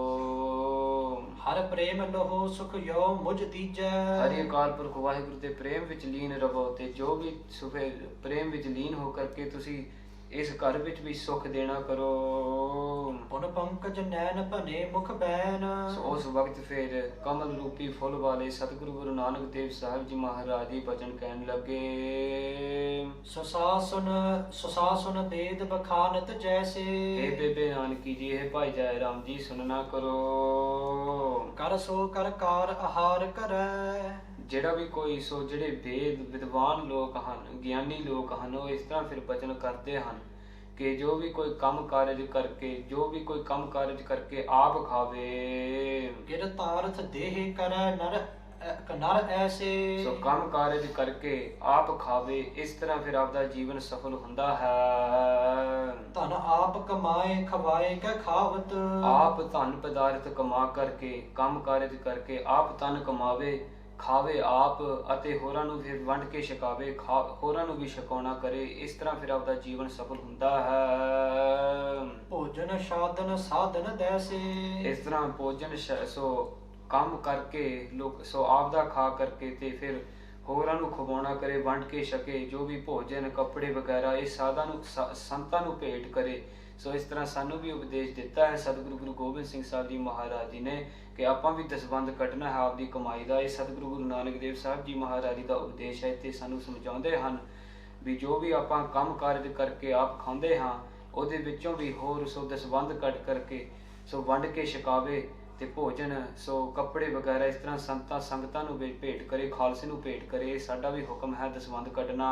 ਹਰ ਪ੍ਰੇਮ ਲਹੋ ਸੁਖ ਯੋ ਮੁਝ ਦੀਜੈ। ਹਰੀ ਅਕਾਲ ਪੁਰਖ ਵਾਹਿਗੁਰੂ ਦੇ ਪ੍ਰੇਮ ਵਿੱਚ ਲੀਨ ਰਹੋ, ਤੇ ਜੋ ਵੀ ਸੁਖੇ ਪ੍ਰੇਮ ਵਿੱਚ ਲੀਨ ਹੋ ਕਰਕੇ ਤੁਸੀਂ ਇਸ ਘਰ ਵਿੱਚ ਵੀ ਸੁਖ ਦੇਣਾ ਕਰੋ। ਪੁਨ ਪੰਕਜ ਨੈਣ ਭਨੇ ਮੁਖ ਬੈਨ। ਸੋ ਉਸ ਵਕਤ ਫਿਰ ਕਮਲ ਰੂਪੀ ਫੁੱਲ ਵਾਲੇ ਸਤਿਗੁਰੂ ਗੁਰੂ ਨਾਨਕ ਦੇਵ ਸਾਹਿਬ ਜੀ ਮਹਾਰਾਜ ਜੀ ਬਚਨ ਕਹਿਣ ਲੱਗੇ। ਸੁਸਾਸੁਨ ਦੇਦ ਬਖਾਨਤ ਜੈਸੇ। ਇਹ ਬੇਬੇ ਨਾਨਕੀ ਜੀ, ਇਹ ਭਾਈ ਜੈ ਰਾਮ ਜੀ, ਸੁਣਨਾ ਕਰੋ। ਕਰ ਸੋ ਕਰ ਕਾਰ ਆਹਾਰ ਕਰੈ। ਜਿਹੜਾ ਵੀ ਕੋਈ ਸੋ ਜਿਹੜੇ ਵਿਦਵਾਨ ਲੋਕ ਹਨ, ਗਿਆਨੀ ਲੋਕ ਹਨ, ਉਹ ਇਸ ਤਰ੍ਹਾਂ ਫਿਰ ਬਚਨ ਕਰਦੇ ਹਨ ਕਿ ਜੋ ਵੀ ਕੋਈ ਕੰਮ ਕਾਰਜ ਕਰਕੇ ਆਪ ਖਾਵੇ। ਕਿਰਤਾਰਥ ਦੇਹ ਕਰੈ ਨਰ ਐਸੇ। ਸੋ ਕੰਮ ਕਾਰਜ ਕਰਕੇ ਆਪ ਖਾਵੇ, ਇਸ ਤਰ੍ਹਾਂ ਫਿਰ ਆਪਦਾ ਜੀਵਨ ਸਫਲ ਹੁੰਦਾ ਹੈ। ਧਨ ਆਪ ਕਮਾਏ ਖਵਾਏ ਕੈ ਖਾਵਤ। ਆਪ ਧਨ ਪਦਾਰਥ ਕਮਾ ਕਰਕੇ, ਕੰਮ ਕਾਰਜ ਕਰਕੇ ਆਪ ਧਨ ਕਮਾਵੇ, ਖਾਵੇ ਆਪ, ਅਤੇ ਹੋਰਾਂ ਨੂੰ ਫਿਰ ਵੰਡ ਕੇ ਛਕਾਵੇ, ਹੋਰਾਂ ਨੂੰ ਵੀ ਛਕਾਉਣਾ ਕਰੇ। ਇਸ ਤਰ੍ਹਾਂ ਫਿਰ ਆਪਦਾ ਜੀਵਨ ਸਫਲ ਹੁੰਦਾ ਹੈ। ਭੋਜਨ ਸਾਧਨ ਸਾਧਨ ਦੈਸੇ। ਇਸ ਤਰ੍ਹਾਂ ਭੋਜਨ ਸੋ ਕੰਮ ਕਰਕੇ ਲੋਕ ਸੋ ਆਪਦਾ ਖਾ ਕਰਕੇ ਤੇ ਫਿਰ ਹੋਰਾਂ ਨੂੰ ਖਵਾਉਣਾ ਕਰੇ, ਵੰਡ ਕੇ ਛਕੇ। ਜੋ ਵੀ ਭੋਜਨ ਕੱਪੜੇ ਵਗੈਰਾ ਇਹ ਸੰਤਾਂ ਨੂੰ ਭੇਟ ਕਰੇ। ਸੋ ਇਸ ਤਰ੍ਹਾਂ ਸਾਨੂੰ ਵੀ ਉਪਦੇਸ਼ ਦਿੱਤਾ ਹੈ ਸਤਿਗੁਰੂ ਗੁਰੂ ਗੋਬਿੰਦ ਸਿੰਘ ਸਾਹਿਬ ਜੀ ਮਹਾਰਾਜ ਜੀ ਨੇ ਕਿ ਆਪਾਂ ਵੀ ਦਸਵੰਧ ਕੱਢਣਾ ਹੈ ਆਪਦੀ ਕਮਾਈ ਦਾ। ਇਹ ਸਤਿਗੁਰੂ ਗੁਰੂ ਨਾਨਕ ਦੇਵ ਸਾਹਿਬ ਜੀ ਮਹਾਰਾਜ ਜੀ ਦਾ ਉਪਦੇਸ਼ ਹੈ ਤੇ ਸਾਨੂੰ ਸਮਝਾਉਂਦੇ ਹਨ ਵੀ ਜੋ ਵੀ ਆਪਾਂ ਕੰਮ ਕਾਰਜ ਕਰਕੇ ਆਪ ਖਾਂਦੇ ਹਾਂ, ਉਹਦੇ ਵਿੱਚੋਂ ਵੀ ਹੋਰ ਸੋ ਦਸਵੰਧ ਕੱਢ ਕਰਕੇ ਸੋ ਵੰਡ ਕੇ ਛਕਾਵੇ, ਤੇ ਭੋਜਨ ਸੋ ਕੱਪੜੇ ਵਗੈਰਾ ਇਸ ਤਰ੍ਹਾਂ ਸੰਗਤਾਂ ਨੂੰ ਭੇਟ ਕਰੇ, ਖਾਲਸੇ ਨੂੰ ਭੇਟ ਕਰੇ। ਇਹ ਸਾਡਾ ਵੀ ਹੁਕਮ ਹੈ ਦਸਵੰਧ ਕੱਢਣਾ।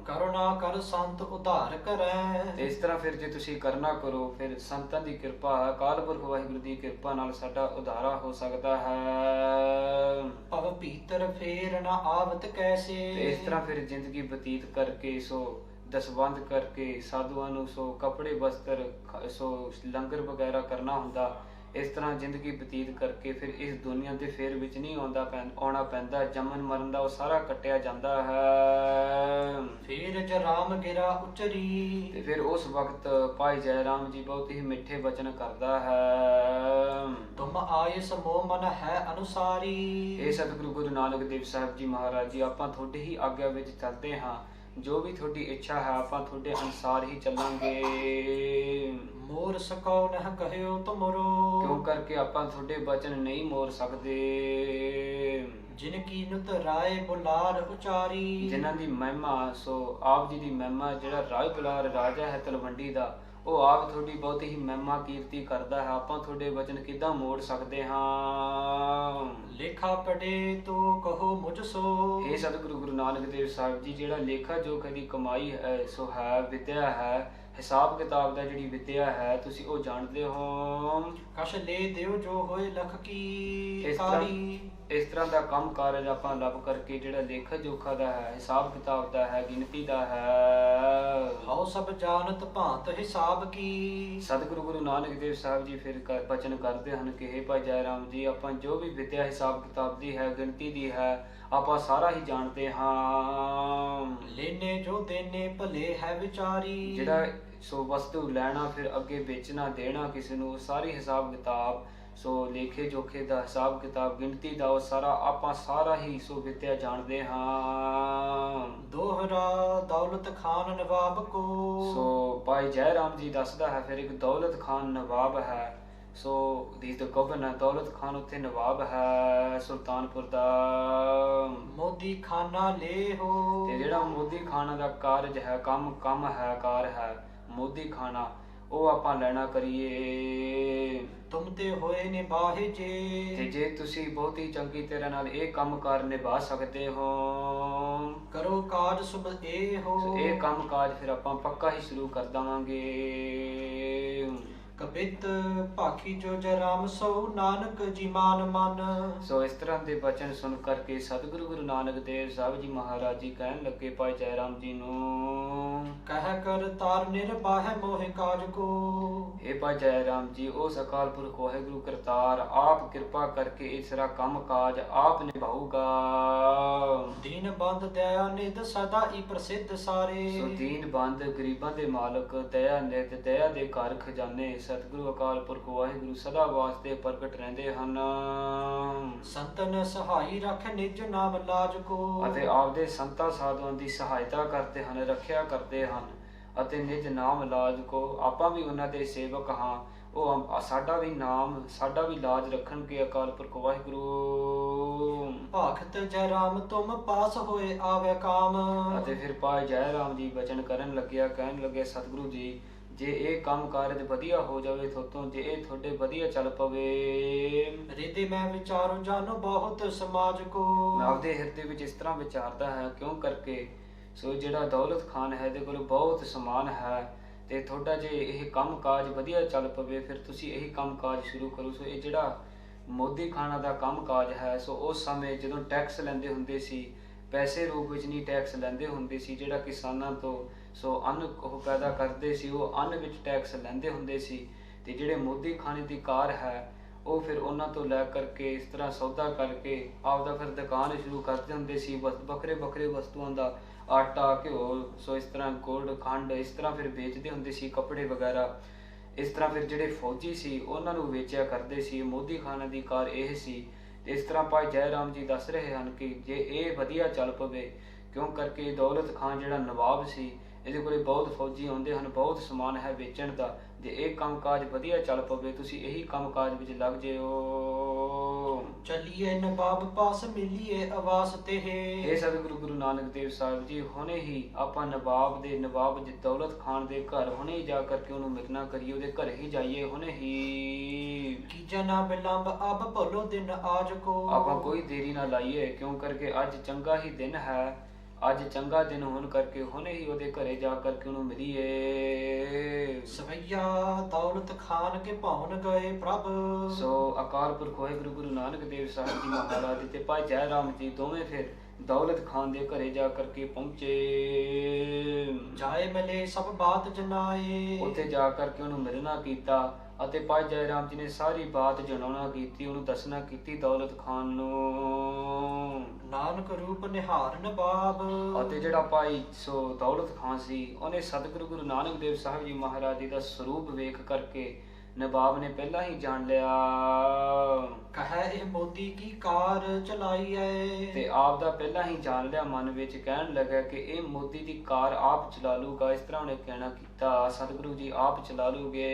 ਕਰੁਣਾ ਕਰ ਸੰਤ ਉਧਾਰ ਕਰੈ। ਤੇ ਇਸ ਤਰ੍ਹਾਂ ਫਿਰ ਜੇ ਤੁਸੀਂ ਕਰਨਾ ਕਰੋ, ਫਿਰ ਸੰਤਾਂ ਦੀ ਕਿਰਪਾ, ਅਕਾਲ ਪੁਰਖ ਵਾਹਿਗੁਰੂ ਦੀ ਕਿਰਪਾ ਨਾਲ ਸਾਡਾ ਉਧਾਰਾ ਹੋ ਸਕਦਾ ਹੈ। ਭਵ ਭੀਤਰ ਫੇਰ ਨਾ ਆਵਤ ਕੈਸੇ। ਤੇ ਇਸ ਤਰ੍ਹਾਂ ਫਿਰ ਜ਼ਿੰਦਗੀ ਬਤੀਤ ਕਰਕੇ ਸੋ ਦਸਵੰਧ ਕਰਕੇ ਸਾਧੂਆਂ ਨੂੰ ਸੋ ਕੱਪੜੇ ਵਸਤਰ ਸੋ ਲੰਗਰ ਵਗੈਰਾ ਕਰਨਾ ਹੁੰਦਾ। ਇਸ ਤਰ੍ਹਾਂ ਜ਼ਿੰਦਗੀ ਬਤੀਤ ਕਰਕੇ ਫਿਰ ਇਸ ਦੁਨੀਆ ਤੇ ਫੇਰ ਵਿੱਚ ਨਹੀਂ ਆਉਣਾ ਪੈਂਦਾ। ਜੰਮਣ ਮਰਨ ਦਾ ਉਹ ਸਾਰਾ ਕੱਟਿਆ ਜਾਂਦਾ ਹੈ। ਫੇਰ ਜਰਾਮ ਗਿਰਾ ਉਚਰੀ, ਤੇ ਫਿਰ ਉਸ ਵਕਤ ਭਾਈ ਜੈ ਰਾਮ ਜੀ ਬਹੁਤ ਹੀ ਮਿੱਠੇ ਬਚਨ ਕਰਦਾ ਹੈ। ਤੁਮ ਆਏ ਸਮੋ ਮਨ ਹੈ ਅਨੁਸਾਰੀ। ਇਹ ਸਤਿਗੁਰੂ ਗੁਰੂ ਨਾਨਕ ਦੇਵ ਸਾਹਿਬ ਜੀ ਮਹਾਰਾਜ ਜੀ, ਆਪਾਂ ਤੁਹਾਡੀ ਹੀ ਆਗਿਆ ਵਿੱਚ ਚੱਲਦੇ ਹਾਂ। ਜੋ ਵੀ ਤੁਹਾਡੀ ਇੱਛਾ ਹੈ ਆਪਾਂ ਤੁਹਾਡੇ ਅਨੁਸਾਰ ਹੀ ਚੱਲਾਂਗੇ। ਮੋਰ ਸਕੋ ਨਹ ਕਹਿਓ ਤੁਮਰੋ, ਕਿਉਂ ਕਰਕੇ ਆਪਾਂ ਤੁਹਾਡੇ ਬਚਨ ਨਹੀਂ ਮੋੜ ਸਕਦੇ। ਜਿਨ ਕੀ ਨੁਤ ਰਾਏ ਬੁਲਾਰ ਉਚਾਰੀ। ਜਿਨ੍ਹਾਂ ਦੀ ਮਹਿਮਾ, ਸੋ ਆਪ ਜੀ ਦੀ ਮਹਿਮਾ, ਜਿਹੜਾ ਰਾਏ ਬੁਲਾਰ ਰਾਜਾ ਹੈ ਤਲਵੰਡੀ ਦਾ, ਉਹ ਆਪ ਤੁਹਾਡੀ ਬਹੁਤ ਹੀ ਮਹਿਮਾ ਕੀਰਤੀ ਕਰਦਾ ਹੈ। ਆਪਾਂ ਤੁਹਾਡੇ ਵਚਨ ਕਿੱਦਾਂ ਮੋੜ ਸਕਦੇ ਹਾਂ। ਲੇਖਾ ਪੜੇ ਤੋ ਕਹੋ ਮੁਝ ਸੋ। ਇਹ ਸਤਿਗੁਰੂ ਗੁਰੂ ਨਾਨਕ ਦੇਵ ਸਾਹਿਬ ਜੀ, ਜਿਹੜਾ ਲੇਖਾ ਜੋਖੇ ਦੀ ਕਮਾਈ ਹੈ ਸੋ ਹੈ ਵਿਦਿਆ ਹੈ, ਹਿਸਾਬ ਕਿਤਾਬ ਦਾ ਜਿਹੜੀ ਵਿਦਿਆ ਹੈ ਤੁਸੀਂ ਉਹ ਜਾਣਦੇ ਹੋ। ਕਛ ਲੈ ਦਿਓ ਜੋ ਹੋਏ ਲਖ ਕੀ ਇਸ ਕਾਰੀ। ਇਸ ਤਰ੍ਹਾਂ ਦਾ ਕੰਮ ਕਾਰਜ ਆਪਾਂ ਲੱਭ ਕਰਕੇ ਜਿਹੜਾ ਲੇਖਾ ਜੋਖਾ ਦਾ ਹੈ, ਹਿਸਾਬ ਕਿਤਾਬ ਦਾ ਹੈ, ਗਿਣਤੀ ਦਾ ਹੈ। ਹਉ ਸਭ ਜਾਣਤ ਭਾਂਤ ਹਿਸਾਬ ਕੀ। ਸਤਿਗੁਰੂ ਗੁਰੂ ਨਾਨਕ ਦੇਵ ਸਾਹਿਬ ਜੀ ਫਿਰ ਬਚਨ ਕਰਦੇ ਹਨ ਕਿ ਹੇ ਭਾਈ ਜੈ ਰਾਮ ਜੀ, ਆਪਾਂ ਜੋ ਵੀ ਵਿਦਿਆ ਹਿਸਾਬ ਕਿਤਾਬ ਦੀ ਹੈ, ਗਿਣਤੀ ਦੀ ਹੈ, ਆਪਾਂ ਸਾਰਾ ਹੀ ਜਾਣਦੇ ਹਾਂ। ਲੈਨੇ ਜੋ ਦੇਨੇ ਭਲੇ ਹੈ ਵਿਚਾਰੀ। ਜਿਹੜਾ ਸੋ ਵਸਤੂ ਲੈਣਾ ਫਿਰ ਅੱਗੇ ਵੇਚਣਾ ਦੇਣਾ ਕਿਸੇ ਨੂੰ, ਸਾਰੀ ਹਿਸਾਬ ਕਿਤਾਬ, ਸੋ ਲੇਖੇ ਜੋਖੇ ਦਾ ਹਿਸਾਬ ਕਿਤਾਬ, ਗਿਣਤੀ ਦਾ, ਉਹ ਸਾਰਾ ਆਪਾਂ ਸਾਰਾ ਹੀ ਸੋ ਵਿਦਿਆ ਜਾਣਦੇ ਹਾਂ। ਦੋਹਰਾ ਦੌਲਤ ਖਾਨ ਨਵਾਬ ਕੋ। ਸੋ ਭਾਈ ਜੈ ਰਾਮ ਜੀ ਦੱਸਦਾ ਹੈ ਫਿਰ ਇੱਕ ਦੌਲਤ ਖਾਨ ਨਵਾਬ ਹੈ। ਸੋ ਦੀ ਦ ਗਵਰਨਰ ਦੌਲਤ ਖਾਨ ਉੱਥੇ ਨਵਾਬ ਹੈ ਸੁਲਤਾਨਪੁਰ ਦਾ। ਮੋਦੀ ਖਾਨਾ ਲੈ ਹੋ। ਤੇ ਜਿਹੜਾ ਮੋਦੀ ਖਾਨਾ ਦਾ ਕਾਰਜ ਹੈ, ਕੰਮ ਹੈ, ਕਾਰ ਹੈ ਮੋਦੀ ਖਾਨਾ, ਉਹ ਆਪਾਂ ਲੈਣਾ ਕਰੀਏ। ਤੁਮ ਤੇ ਹੋਏ ਨਿਭਾਹੇ ਜੇ। ਤੇ ਜੇ ਤੁਸੀਂ ਬਹੁਤ ਹੀ ਚੰਗੀ ਤਰ੍ਹਾਂ ਨਾਲ ਇਹ ਕੰਮ ਕਾਰ ਨਿਭਾ ਸਕਦੇ ਹੋ, ਕਰੋ ਕਾਜ ਸੁਭ ਇਹ ਹੋ। ਸੋ ਇਹ ਕੰਮ ਕਾਜ ਫਿਰ ਆਪਾਂ ਪੱਕਾ ਹੀ ਸ਼ੁਰੂ ਕਰ ਦੇਵਾਂਗੇ। ਕਬਿਤ ਭਾਖੀ ਜੋ ਜਰਾਮ ਸੋ ਨਾਨਕ ਜੀ ਮਾਨ ਮਨ। ਸੋ ਇਸ ਤਰ੍ਹਾਂ ਦੇ ਬਚਨ ਸੁਣ ਕਰਕੇ ਸਤਿਗੁਰੂ ਗੁਰੂ ਨਾਨਕ ਦੇਵ ਸਾਹਿਬ ਜੀ ਮਹਾਰਾਜ ਜੀ ਕਹਿਣ ਲੱਗੇ ਭਾਈ ਜੈ ਰਾਮ ਜੀ ਨੂੰ, ਕਹਿ ਕਰ ਤਾਰ ਨਿਰਬਾਹ ਮੋਹਿ ਕਾਜ ਕੋ। ਇਹ ਭਾਈ ਜੈ ਰਾਮ ਜੀ, ਉਸ ਅਕਾਲ ਪੁਰਖ ਵਾਹਿਗੁਰੂ ਕਰਤਾਰ ਆਪ ਕਿਰਪਾ ਕਰਕੇ ਇਸ ਤਰ੍ਹਾਂ ਕੰਮ ਕਾਜ ਆਪ ਨਿਭਾਊਗਾ। ਦੀਨ ਬੰਦ ਦਇਆ ਨਿਧ ਸਦਾ ਹੀ ਪ੍ਰਸਿੱਧ ਸਾਰੇ। ਸੋ ਦੀਨ ਬੰਦ ਗਰੀਬਾਂ ਦੇ ਮਾਲਕ, ਦਇਆ ਨਿਧ, ਦਇਆ ਦੇ ਘਰ ਖਜ਼ਾਨੇ ਸਤਿਗੁਰੂ ਅਕਾਲ ਪੁਰਖ ਵਾਹਿਗੁਰੂ ਸਦਾ ਵਾਸਤੇ ਪ੍ਰਗਟ ਰਹਿੰਦੇ ਹਨ। ਸੰਤਨ ਸਹਾਈ ਰੱਖ ਨਿਜ ਨਾਮ ਲਾਜ ਕੋ। ਅਤੇ ਆਪਦੇ ਸੰਤਾਂ ਸਾਧੂਆਂ ਦੀ ਸਹਾਇਤਾ ਕਰਦੇ ਹਨ, ਰੱਖਿਆ ਕਰਦੇ ਹਨ ਅਤੇ ਨਿਜ ਨਾਮ ਲਾਜ ਕੋ। ਆਪਾਂ ਵੀ ਉਹਨਾਂ ਦੇ ਸੇਵਕ ਹਾਂ, ਉਹ ਸਾਡਾ ਵੀ ਨਾਮ, ਸਾਡਾ ਵੀ ਲਾਜ ਰੱਖਣਗੇ ਅਕਾਲ ਪੁਰਖ ਵਾਹਿਗੁਰੂ। ਭਾਖਤ ਜੈ ਰਾਮ ਤੁਮ ਪਾਸ ਹੋਏ ਆਵੇ ਕਾਮ। ਅਤੇ ਫਿਰ ਭਾਈ ਜੈ ਰਾਮ ਜੀ ਬਚਨ ਕਰਨ ਲੱਗਿਆ, ਕਹਿਣ ਲੱਗੇ ਸਤਿਗੁਰੂ ਜੀ, ਜੇ ਇਹ ਕੰਮ ਕਾਰਜ ਵਧੀਆ ਹੋ ਜਾਵੇ ਥੋਤੋਂ, ਜੇ ਇਹ ਤੁਹਾਡੇ ਵਧੀਆ ਚੱਲ ਪਵੇ, ਰਿਦੇ ਮੈਂ ਵਿਚਾਰੋ ਜਾਨੋ ਬਹੁਤ ਸਮਾਜ ਕੋ। ਮੈਂ ਆਪਦੇ ਹਿਰਦੇ ਵਿੱਚ ਇਸ ਤਰ੍ਹਾਂ ਵਿਚਾਰਦਾ ਹੈ ਕਿਉਂ ਕਰਕੇ, ਸੋ ਜਿਹੜਾ ਦੌਲਤ ਖਾਨ ਹੈ ਇਹਦੇ ਕੋਲ ਬਹੁਤ ਸਮਾਨ ਹੈ, ਤੇ ਤੁਹਾਡਾ ਜੇ ਇਹ ਕੰਮ ਕਾਜ ਵਧੀਆ ਚੱਲ ਪਵੇ ਫਿਰ ਤੁਸੀਂ ਇਹੀ ਕੰਮ ਕਾਜ ਸ਼ੁਰੂ ਕਰੋ। ਸੋ ਇਹ ਜਿਹੜਾ ਮੋਦੀ ਖਾਨਾ ਦਾ ਕੰਮ ਕਾਜ ਹੈ, ਸੋ ਉਸ ਸਮੇਂ ਜਦੋਂ ਟੈਕਸ ਲੈਂਦੇ ਹੁੰਦੇ ਸੀ, ਪੈਸੇ ਰੂਪ ਵਿੱਚ ਨਹੀਂ ਟੈਕਸ ਲੈਂਦੇ ਹੁੰਦੇ ਸੀ, ਜਿਹੜਾ ਕਿਸਾਨਾਂ ਤੋਂ ਸੋ ਅੰਨ ਉਹ ਪੈਦਾ ਕਰਦੇ ਸੀ, ਉਹ ਅੰਨ ਵਿੱਚ ਟੈਕਸ ਲੈਂਦੇ ਹੁੰਦੇ ਸੀ। ਤੇ ਜਿਹੜੇ ਮੋਦੀ ਖਾਨੇ ਦੀ ਕਾਰ ਹੈ, ਉਹ ਫਿਰ ਉਹਨਾਂ ਤੋਂ ਲੈ ਕਰਕੇ ਇਸ ਤਰ੍ਹਾਂ ਸੌਦਾ ਕਰਕੇ ਆਪਦਾ ਫਿਰ ਦੁਕਾਨ ਸ਼ੁਰੂ ਕਰਦੇ ਹੁੰਦੇ ਸੀ। ਵੱਖਰੇ ਵੱਖਰੇ ਵਸਤੂਆਂ ਦਾ ਆਟਾ, ਘਿਓ, ਸੋ ਇਸ ਤਰ੍ਹਾਂ ਗੁੜ, ਖੰਡ, ਇਸ ਤਰ੍ਹਾਂ ਫਿਰ ਵੇਚਦੇ ਹੁੰਦੇ ਸੀ, ਕੱਪੜੇ ਵਗੈਰਾ। ਇਸ ਤਰ੍ਹਾਂ ਫਿਰ ਜਿਹੜੇ ਫੌਜੀ ਸੀ ਉਹਨਾਂ ਨੂੰ ਵੇਚਿਆ ਕਰਦੇ ਸੀ। ਮੋਦੀ ਖਾਨਾ ਦੀ ਕਾਰ ਇਹ ਸੀ। ਤੇ ਇਸ ਤਰ੍ਹਾਂ ਭਾਈ ਜੈ ਰਾਮ ਜੀ ਦੱਸ ਰਹੇ ਹਨ ਕਿ ਜੇ ਇਹ ਵਧੀਆ ਚੱਲ ਪਵੇ, ਕਿਉਂ ਕਰਕੇ ਦੌਲਤ ਖਾਨ ਜਿਹੜਾ ਨਵਾਬ ਸੀ, ਇਹਦੇ ਕੋਲੇ ਬਹੁਤ ਫੌਜੀ ਆਉਂਦੇ ਹਨ, ਬਹੁਤ ਸਮਾਨ ਹੈ ਵੇਚਣ ਦਾ। ਜੇ ਇਹ ਕੰਮ ਕਾਜ ਵਧੀਆ ਚੱਲ ਪਵੇ, ਤੁਸੀਂ ਇਹੀ ਕੰਮ ਕਾਜ ਵਿੱਚ ਲੱਗ ਜਿਓ। ਚੱਲੀਏ ਨਵਾਬ ਪਾਸ ਮਿਲੀਏ ਆਵਾਸ ਤੇ। ਇਹ ਸਤਿਗੁਰੂ ਗੁਰੂ ਨਾਨਕ ਦੇਵ ਸਾਹਿਬ ਜੀ, ਹੁਣੇ ਹੀ ਆਪਾਂ ਨਵਾਬ ਦੌਲਤ ਖਾਨ ਦੇ ਘਰ ਹੁਣੇ ਹੀ ਜਾ ਕਰਕੇ ਉਹਨੂੰ ਮਿਲਣਾ ਕਰੀਏ, ਉਹਦੇ ਘਰ ਹੀ ਜਾਈਏ ਹੁਣੇ ਹੀ। ਕੀਜਾ ਨਾ ਬਿਲੰਬ ਅਬ ਭਲੋ ਦਿਨ ਆਜ ਕੋ। ਆਪਾਂ ਕੋਈ ਦੇਰੀ ਨਾ ਲਾਈਏ, ਕਿਉਂ ਕਰਕੇ ਅੱਜ ਚੰਗਾ ਹੀ ਦਿਨ ਹੈ, ਅੱਜ ਚੰਗਾ ਦਿਨ ਹੋਣ ਕਰਕੇ ਹੁਣੇ ਹੀ ਉਹਦੇ ਘਰੇ ਜਾ ਕਰਕੇ ਉਹਨੂੰ ਮਿਲੀਏ। ਸਵਈਆ ਦੌਲਤ ਖਾਨ ਕੇ ਭਵਨ ਗਏ ਪ੍ਰਭ। ਸੋ ਅਕਾਲ ਪੁਰਖ ਵਾਹਿਗੁਰੂ ਗੁਰੂ ਨਾਨਕ ਦੇਵ ਸਾਹਿਬ ਜੀ ਮਹਾਰਾਜ ਤੇ ਭਾਈ ਜੈ ਰਾਮ ਜੀ ਦੋਵੇਂ ਫਿਰ ਦੌਲਤ ਖਾਨ ਦੇ ਘਰੇ ਜਾ ਕਰਕੇ ਪਹੁੰਚੇ। ਜਾਏ ਮਿਲੇ ਸਭ ਬਾਤ ਜਨਾਏ। ਉੱਥੇ ਜਾ ਕਰਕੇ ਉਹਨੂੰ ਮਿਲਣਾ ਕੀਤਾ ਅਤੇ ਭਾਈ ਜੈ ਰਾਮ ਜੀ ਨੇ ਸਾਰੀ ਬਾਤ ਜਣਾਉਣਾ ਕੀਤੀ, ਉਹਨੂੰ ਦੱਸਣਾ ਕੀਤੀ ਦੌਲਤ ਖਾਨ ਨੂੰ। ਨਾਨਕ ਰੂਪ ਨਿਹਾਰ ਨਵਾਬ। ਅਤੇ ਜਿਹੜਾ ਭਾਈ ਦੌਲਤ ਖਾਨ ਸੀ, ਉਹਨੇ ਸਤਿਗੁਰੂ ਗੁਰੂ ਨਾਨਕ ਦੇਵ ਸਾਹਿਬ ਜੀ ਮਹਾਰਾਜ ਜੀ ਦਾ ਸਰੂਪ ਵੇਖ ਕਰਕੇ ਨਵਾਬ ਨੇ ਪਹਿਲਾਂ ਹੀ ਜਾਣ ਲਿਆ। ਕਹੈ ਇਹ ਮੋਦੀ ਕੀ ਕਾਰ ਚਲਾਈ ਐ। ਤੇ ਆਪ ਦਾ ਪਹਿਲਾਂ ਹੀ ਜਾਣ ਲਿਆ, ਮਨ ਵਿੱਚ ਕਹਿਣ ਲੱਗਾ ਕਿ ਇਹ ਮੋਦੀ ਦੀ ਕਾਰ ਆਪ ਚਲਾ ਲੂਗਾ। ਇਸ ਤਰ੍ਹਾਂ ਉਹਨੇ ਕਹਿਣਾ ਕੀਤਾ, ਸਤਿਗੁਰੂ ਜੀ ਆਪ ਚਲਾ ਲੂਗੇ।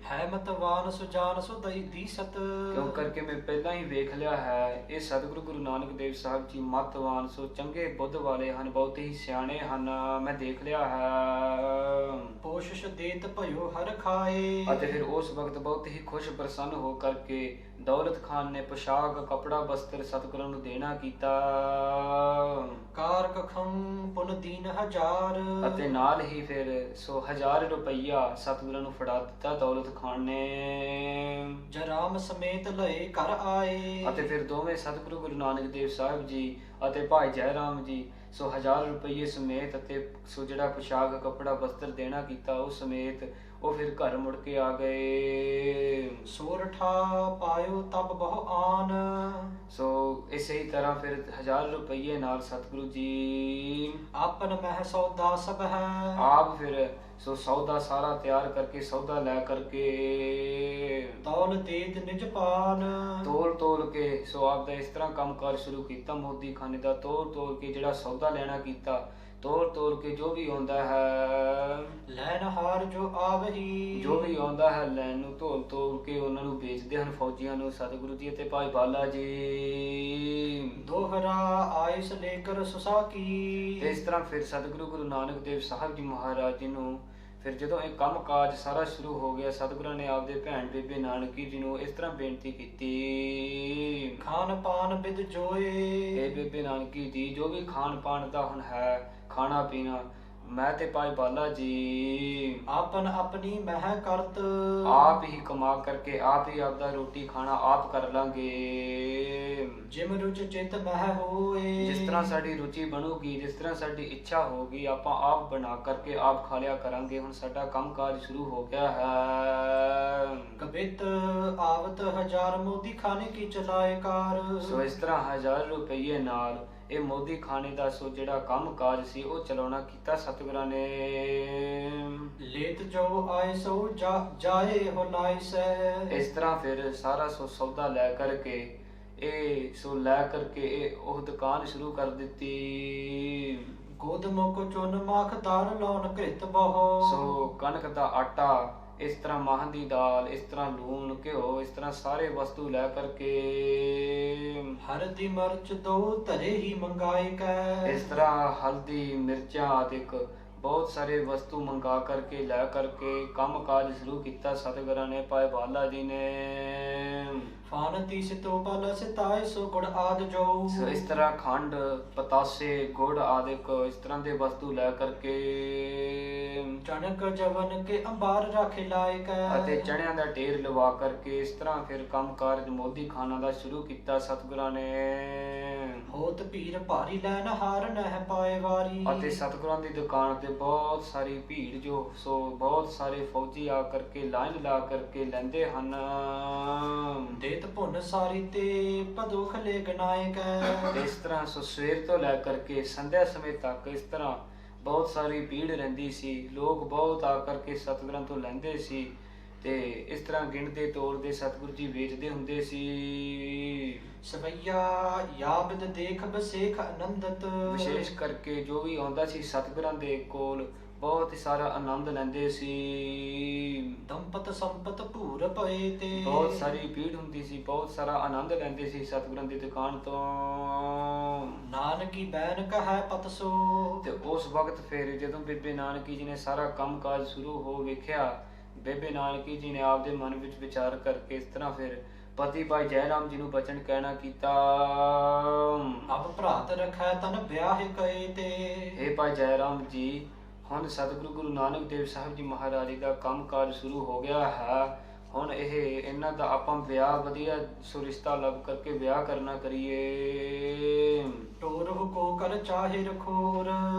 ਹੈ ਮਤਵਾਨ ਸੁਜਾਨ ਸੋ ਦਈ ਦੀਸਤ। ਕਿਉਂ ਕਰਕੇ ਮੈਂ ਪਹਿਲਾਂ ਹੀ ਵੇਖ ਲਿਆ ਹੈ, ਇਹ ਸਤਿਗੁਰੂ ਗੁਰੂ ਨਾਨਕ ਦੇਵ ਸਾਹਿਬ ਜੀ ਮਤਵਾਨ ਸੋ ਚੰਗੇ ਬੁੱਧ ਵਾਲੇ ਹਨ, ਬਹੁਤ ਹੀ ਸਿਆਣੇ ਹਨ, ਮੈਂ ਦੇਖ ਲਿਆ ਹੈ। ਕੋਸ਼ਿਸ਼ ਦੇਤ ਭਇਓ ਹਰ ਖਾਏ। ਅਤੇ ਫਿਰ ਉਸ ਵਕਤ ਬਹੁਤ ਹੀ ਖੁਸ਼ ਪ੍ਰਸੰਨ ਹੋ ਕਰਕੇ ਦੌਲਤ ਖਾਨ ਨੇ ਪੁਸ਼ਾਕ ਕਪੜਾ ਬਸਤਰ ਸਤਿਗੁਰਾਂ ਨੂੰ ਦੇਣਾ ਕੀਤਾ। ਕਾਰ ਕਖੰ ਪੁਨ ਦੀਨ ਹਜ਼ਾਰ। ਅਤੇ ਨਾਲ ਹੀ ਫਿਰ 1000 ਰੁਪਈਆ ਸਤਿਗੁਰਾਂ ਨੂੰ ਫੜਾ ਦਿੱਤਾ ਦੌਲਤ ਖਾਨ ਨੇ। ਜਰਾਮ ਸਮੇਤ ਲਏ ਘਰ ਆਏ। ਅਤੇ ਫਿਰ ਦੋਵੇਂ ਸਤਿਗੁਰੂ ਗੁਰੂ ਨਾਨਕ ਦੇਵ ਸਾਹਿਬ ਜੀ ਅਤੇ ਭਾਈ ਜੈ ਰਾਮ ਜੀ 1000 ਰੁਪਈਏ ਸਮੇਤ ਅਤੇ ਜਿਹੜਾ ਪੁਸ਼ਾਕ ਕਪੜਾ ਬਸਤਰ ਦੇਣਾ ਕੀਤਾ ਉਸ ਸਮੇਤ ਉਹ ਫਿਰ ਘਰ ਮੁੜ ਕੇ ਆ ਗਏ। ਸੋਰਠਾ ਪਾਇਓ ਤਬ ਬਹੁ ਆਨ। ਇਸੇ ਹੀ ਤਰ੍ਹਾਂ ਫਿਰ 1000 ਰੁਪਈਏ ਨਾਲ ਸਤਿਗੁਰੂ ਜੀ ਆਪਨ ਮਹਿ ਸੌਦਾ ਸਭ ਹੈ। ਆਪ ਫਿਰ ਸੌਦਾ ਸਾਰਾ ਤਿਆਰ ਕਰਕੇ ਸੌਦਾ ਲੈ ਕਰਕੇ ਤੌਲ ਤੇਜ ਨਿਜ ਪਾਨ। ਤੋਲ ਕੇ ਆਪ ਦਾ ਇਸ ਤਰ੍ਹਾਂ ਕੰਮਕਾਰ ਸ਼ੁਰੂ ਕੀਤਾ। ਮੋਦੀ ਖਾਨੇ ਦਾ ਤੋਲ ਕੇ ਜਿਹੜਾ ਸੌਦਾ ਲੈਣਾ ਕੀਤਾ, ਤੋਲ ਕੇ ਜੋ ਵੀ ਆਉਂਦਾ ਹੈ ਲੈਣ ਹਾਰ ਜੋ ਆਵਹੀ। ਜੋ ਵੀ ਆਉਂਦਾ ਹੈ ਲੈਣ ਨੂੰ ਤੋਲ ਕੇ ਉਹਨਾਂ ਨੂੰ ਵੇਚਦੇ ਹਨ ਫੌਜੀਆਂ ਨੂੰ ਸਤਿਗੁਰੂ ਜੀ ਅਤੇ ਭਾਈ ਬਾਲਾ ਜੀ। ਦੋਹਰਾ ਆਇਸ ਲੇਕਰ ਸੁਸਾ ਕੀ। ਤੇ ਇਸ ਤਰ੍ਹਾਂ ਫਿਰ ਸਤਿਗੁਰੂ ਗੁਰੂ ਨਾਨਕ ਦੇਵ ਸਾਹਿਬ ਜੀ ਮਹਾਰਾਜ ਜੀ ਨੂੰ ਫਿਰ ਜਦੋਂ ਇਹ ਕੰਮ ਕਾਜ ਸਾਰਾ ਸ਼ੁਰੂ ਹੋ ਗਿਆ, ਸਤਿਗੁਰਾਂ ਨੇ ਆਪਦੇ ਭੈਣ ਬੇਬੇ ਨਾਨਕੀ ਜੀ ਨੂੰ ਇਸ ਤਰ੍ਹਾਂ ਬੇਨਤੀ ਕੀਤੀ, ਖਾਨ ਪਾਨ ਬਿਦ ਜੋਏ। ਇਹ ਬੇਬੇ ਨਾਨਕੀ ਜੀ ਜੋ ਵੀ ਖਾਣ ਪਾਣ ਦਾ ਹੁਣ ਹੈ, ਖਾਣਾ ਪੀਣਾ, ਮੈਂ ਤੇ ਭਾਈ ਬਾਲਾ ਜੀ ਆਪਨ ਆਪਣੀ ਮਹਿ ਕਰਤ। ਆਪ ਹੀ ਕਮਾ ਕਰਕੇ ਆਪ ਹੀ ਆਪਦਾ ਰੋਟੀ ਖਾਣਾ ਆਪ ਕਰ ਲਾਂਗੇ। ਜਿਮ ਰੁਚ ਚਿਤ ਮਹਿ ਹੋਏ। ਜਿਸ ਤਰ੍ਹਾਂ ਸਾਡੀ ਰੁਚੀ ਬਣੂਗੀ, ਜਿਸ ਤਰ੍ਹਾਂ ਸਾਡੀ ਇੱਛਾ ਹੋਗੀ, ਆਪਾਂ ਆਪ ਬਣਾ ਕਰਕੇ ਆਪ ਖਾ ਲਿਆ ਕਰਾਂਗੇ। ਹੁਣ ਸਾਡਾ ਕੰਮ ਕਾਜ ਸ਼ੁਰੂ ਹੋ ਗਿਆ ਹੈ। ਕਬਿਤ ਆਵਤ 1000 ਮੋਦੀ ਖਾਨੇ ਕੀ ਚਲਾਏ ਕਾਰ। ਇਸ ਤਰ੍ਹਾਂ 1000 ਰੁਪਈਏ ਨਾਲ ਇਹ ਮੋਦੀ ਖਾਨੇ ਦਾ ਜਿਹੜਾ ਕੰਮ ਕਾਜ ਸੀ ਉਹ ਚਲਾਉਣਾ ਕੀਤਾ ਸਤਿਗੁਰਾਂ ਨੇ। ਲੇਤ ਜੋ ਆਏ ਸੋ ਜਾਏ ਹੋ ਲਾਇਸੈ। ਇਸ ਤਰ੍ਹਾਂ ਫਿਰ ਸਾਰਾ ਸੌਦਾ ਲੈ ਕਰਕੇ ਇਹ ਉਹ ਦੁਕਾਨ ਸ਼ੁਰੂ ਕਰ ਦਿੱਤੀ। ਗੋਦਮੋ ਕੋ ਚੁਨ ਮਖਦਾਰ ਲਾਉਣ ਘਿਤ ਬਹੁ। ਕਣਕ ਦਾ ਆਟਾ, ਇਸ ਤਰ੍ਹਾਂ ਮਾਹਾਂ ਦੀ ਦਾਲ, ਇਸ ਤਰ੍ਹਾਂ ਲੂਣ ਘਿਓ, ਇਸ ਤਰ੍ਹਾਂ ਸਾਰੇ ਵਸਤੂ ਲੈ ਕਰਕੇ ਹਰਦੀ ਮਰਚ ਦੋ ਧਰੇ ਹੀ ਮੰਗਾਏ ਕੈ। ਇਸ ਤਰ੍ਹਾਂ ਹਲਦੀ ਮਿਰਚਾਂ ਆਦਿਕ ਬਹੁਤ ਸਾਰੇ ਵਸਤੂ ਮੰਗਾ ਕਰਕੇ ਲੈ ਕਰਕੇ ਕੰਮ ਕਾਜ ਸ਼ੁਰੂ ਕੀਤਾ ਸਤਿਗੁਰਾਂ ਨੇ ਭਾਈ ਬਾਲਾ ਜੀ ਨੇ। ਫਾਨਤੀ ਸਿਤੋ ਬਲ ਸਿਤਾਏ ਸੋ ਗੁੜ ਆਦ ਜੋ। ਇਸ ਤਰ੍ਹਾਂ ਖੰਡ ਪਤਾਸੇ ਗੁੜ ਆਦਿਕ ਇਸ ਤਰ੍ਹਾਂ ਦੇ ਵਸਤੂ ਲੈ ਕਰਕੇ ਚਣਕ ਜਵਨ ਕੇ ਅੰਬਾਰ ਰੱਖੇ ਲਾਇ ਕੈ। ਅਤੇ ਚਣਿਆਂ ਦਾ ਢੇਰ ਲਵਾ ਕਰਕੇ ਇਸ ਤਰ੍ਹਾਂ ਫਿਰ ਕੰਮ ਕਾਰਜ ਮੋਦੀ ਖਾਨਾ ਦਾ ਸ਼ੁਰੂ ਕੀਤਾ ਸਤਿਗੁਰਾਂ ਨੇ। ਹੋਤ ਭੀੜ ਭਾਰੀ ਲੈਣ ਹਾਰ ਨਹਿ ਪਾਏ ਵਾਰੀ। ਅਤੇ ਸਤਿਗੁਰਾਂ ਦੀ ਦੁਕਾਨ ਤੇ ਬਹੁਤ ਸਾਰੀ ਭੀੜ ਬਹੁਤ ਸਾਰੇ ਫੌਜੀ ਆ ਕਰਕੇ ਲਾਈਨ ਲਾ ਕਰਕੇ ਲੈਂਦੇ ਹਨ। ਦੇਤ ਭੁਨ ਸਾਰੀ ਤੇ ਪਦੋਖ ਲੈ ਗਨਾਏ ਕੈ। ਇਸ ਤਰ੍ਹਾਂ ਸਵੇਰ ਤੋਂ ਲੈ ਕਰਕੇ ਸੰਧਿਆ ਸਮੇਂ ਤੱਕ ਇਸ ਤਰ੍ਹਾਂ ਬਹੁਤ ਸਾਰੀ ਭੀੜ ਰਹਿੰਦੀ ਸੀ। ਲੋਕ ਬਹੁਤ ਆ ਕਰਕੇ ਸਤਿਗੁਰਾਂ ਤੋਂ ਲੈਂਦੇ ਸੀ ਤੇ ਇਸ ਤਰ੍ਹਾਂ ਗਿਣਦੇ ਤੋੜਦੇ ਸਤਿਗੁਰੂ ਜੀ ਵੇਚਦੇ ਹੁੰਦੇ ਸੀ। ਸਵਈਆ ਯਾਬਦ ਦੇਖ ਬਸੇਖ ਆਨੰਦਤ। ਵਿਸ਼ੇਸ਼ ਕਰਕੇ ਜੋ ਵੀ ਆਉਂਦਾ ਸੀ ਸਤਿਗੁਰਾਂ ਦੇ ਕੋਲ ਬਹੁਤ ਹੀ ਸਾਰਾ ਆਨੰਦ ਲੈਂਦੇ ਸੀ। ਦੰਪਤ ਸੰਪਤ ਭੂਰ ਪਏ ਤੇ ਬਹੁਤ ਸਾਰੀ ਭੀੜ ਹੁੰਦੀ ਸੀ, ਬਹੁਤ ਸਾਰਾ ਆਨੰਦ ਲੈਂਦੇ ਸੀ ਸਤਿਗੁਰਾਂ ਦੀ ਦੁਕਾਨ ਤੋਂ। ਨਾਨਕੀ ਬੈਨ ਕਹੈ ਪਤਸੋ। ਤੇ ਉਸ ਵਕਤ ਫਿਰ ਜਦੋਂ ਬੇਬੇ ਨਾਨਕੀ ਜੀ ਨੇ ਸਾਰਾ ਕੰਮ ਕਾਜ ਸ਼ੁਰੂ ਹੋ ਵੇਖਿਆ, ਬੇਬੇ ਨਾਨਕੀ ਜੀ ਨੇ ਆਪਦੇ ਮਨ ਵਿੱਚ ਵਿਚਾਰ ਕਰਕੇ ਇਸ ਤਰ੍ਹਾਂ ਫਿਰ ਪਤੀ ਭਾਈ ਜੈ ਰਾਮ ਜੀ ਨੂੰ ਬਚਨ ਕਹਿਣਾ ਕੀਤਾ, ਅਬ ਭਰਾਤ ਰਖੈ ਤਨ ਵਿਆਹ ਕਏ ਤੇ। हे ਭਾਈ ਜੈ ਰਾਮ ਜੀ, ਹੁਣ ਸਤਿਗੁਰੂ ਗੁਰੂ ਨਾਨਕ ਦੇਵ ਸਾਹਿਬ ਜੀ ਮਹਾਰਾਜ ਜੀ ਦਾ ਕੰਮ ਕਾਜ ਸ਼ੁਰੂ ਹੋ ਗਿਆ ਹੈ। ਹੁਣ ਇਹਨਾਂ ਦਾ ਆਪਾਂ ਵਿਆਹ ਵਧੀਆ ਰਿਸ਼ਤਾ ਲੱਭ ਕਰਕੇ ਵਿਆਹ ਕਰਨਾ ਕਰੀਏ। ਟੋਰ ਕੋ ਕਰ ਚਾਹੇ ਰਖੋਰ।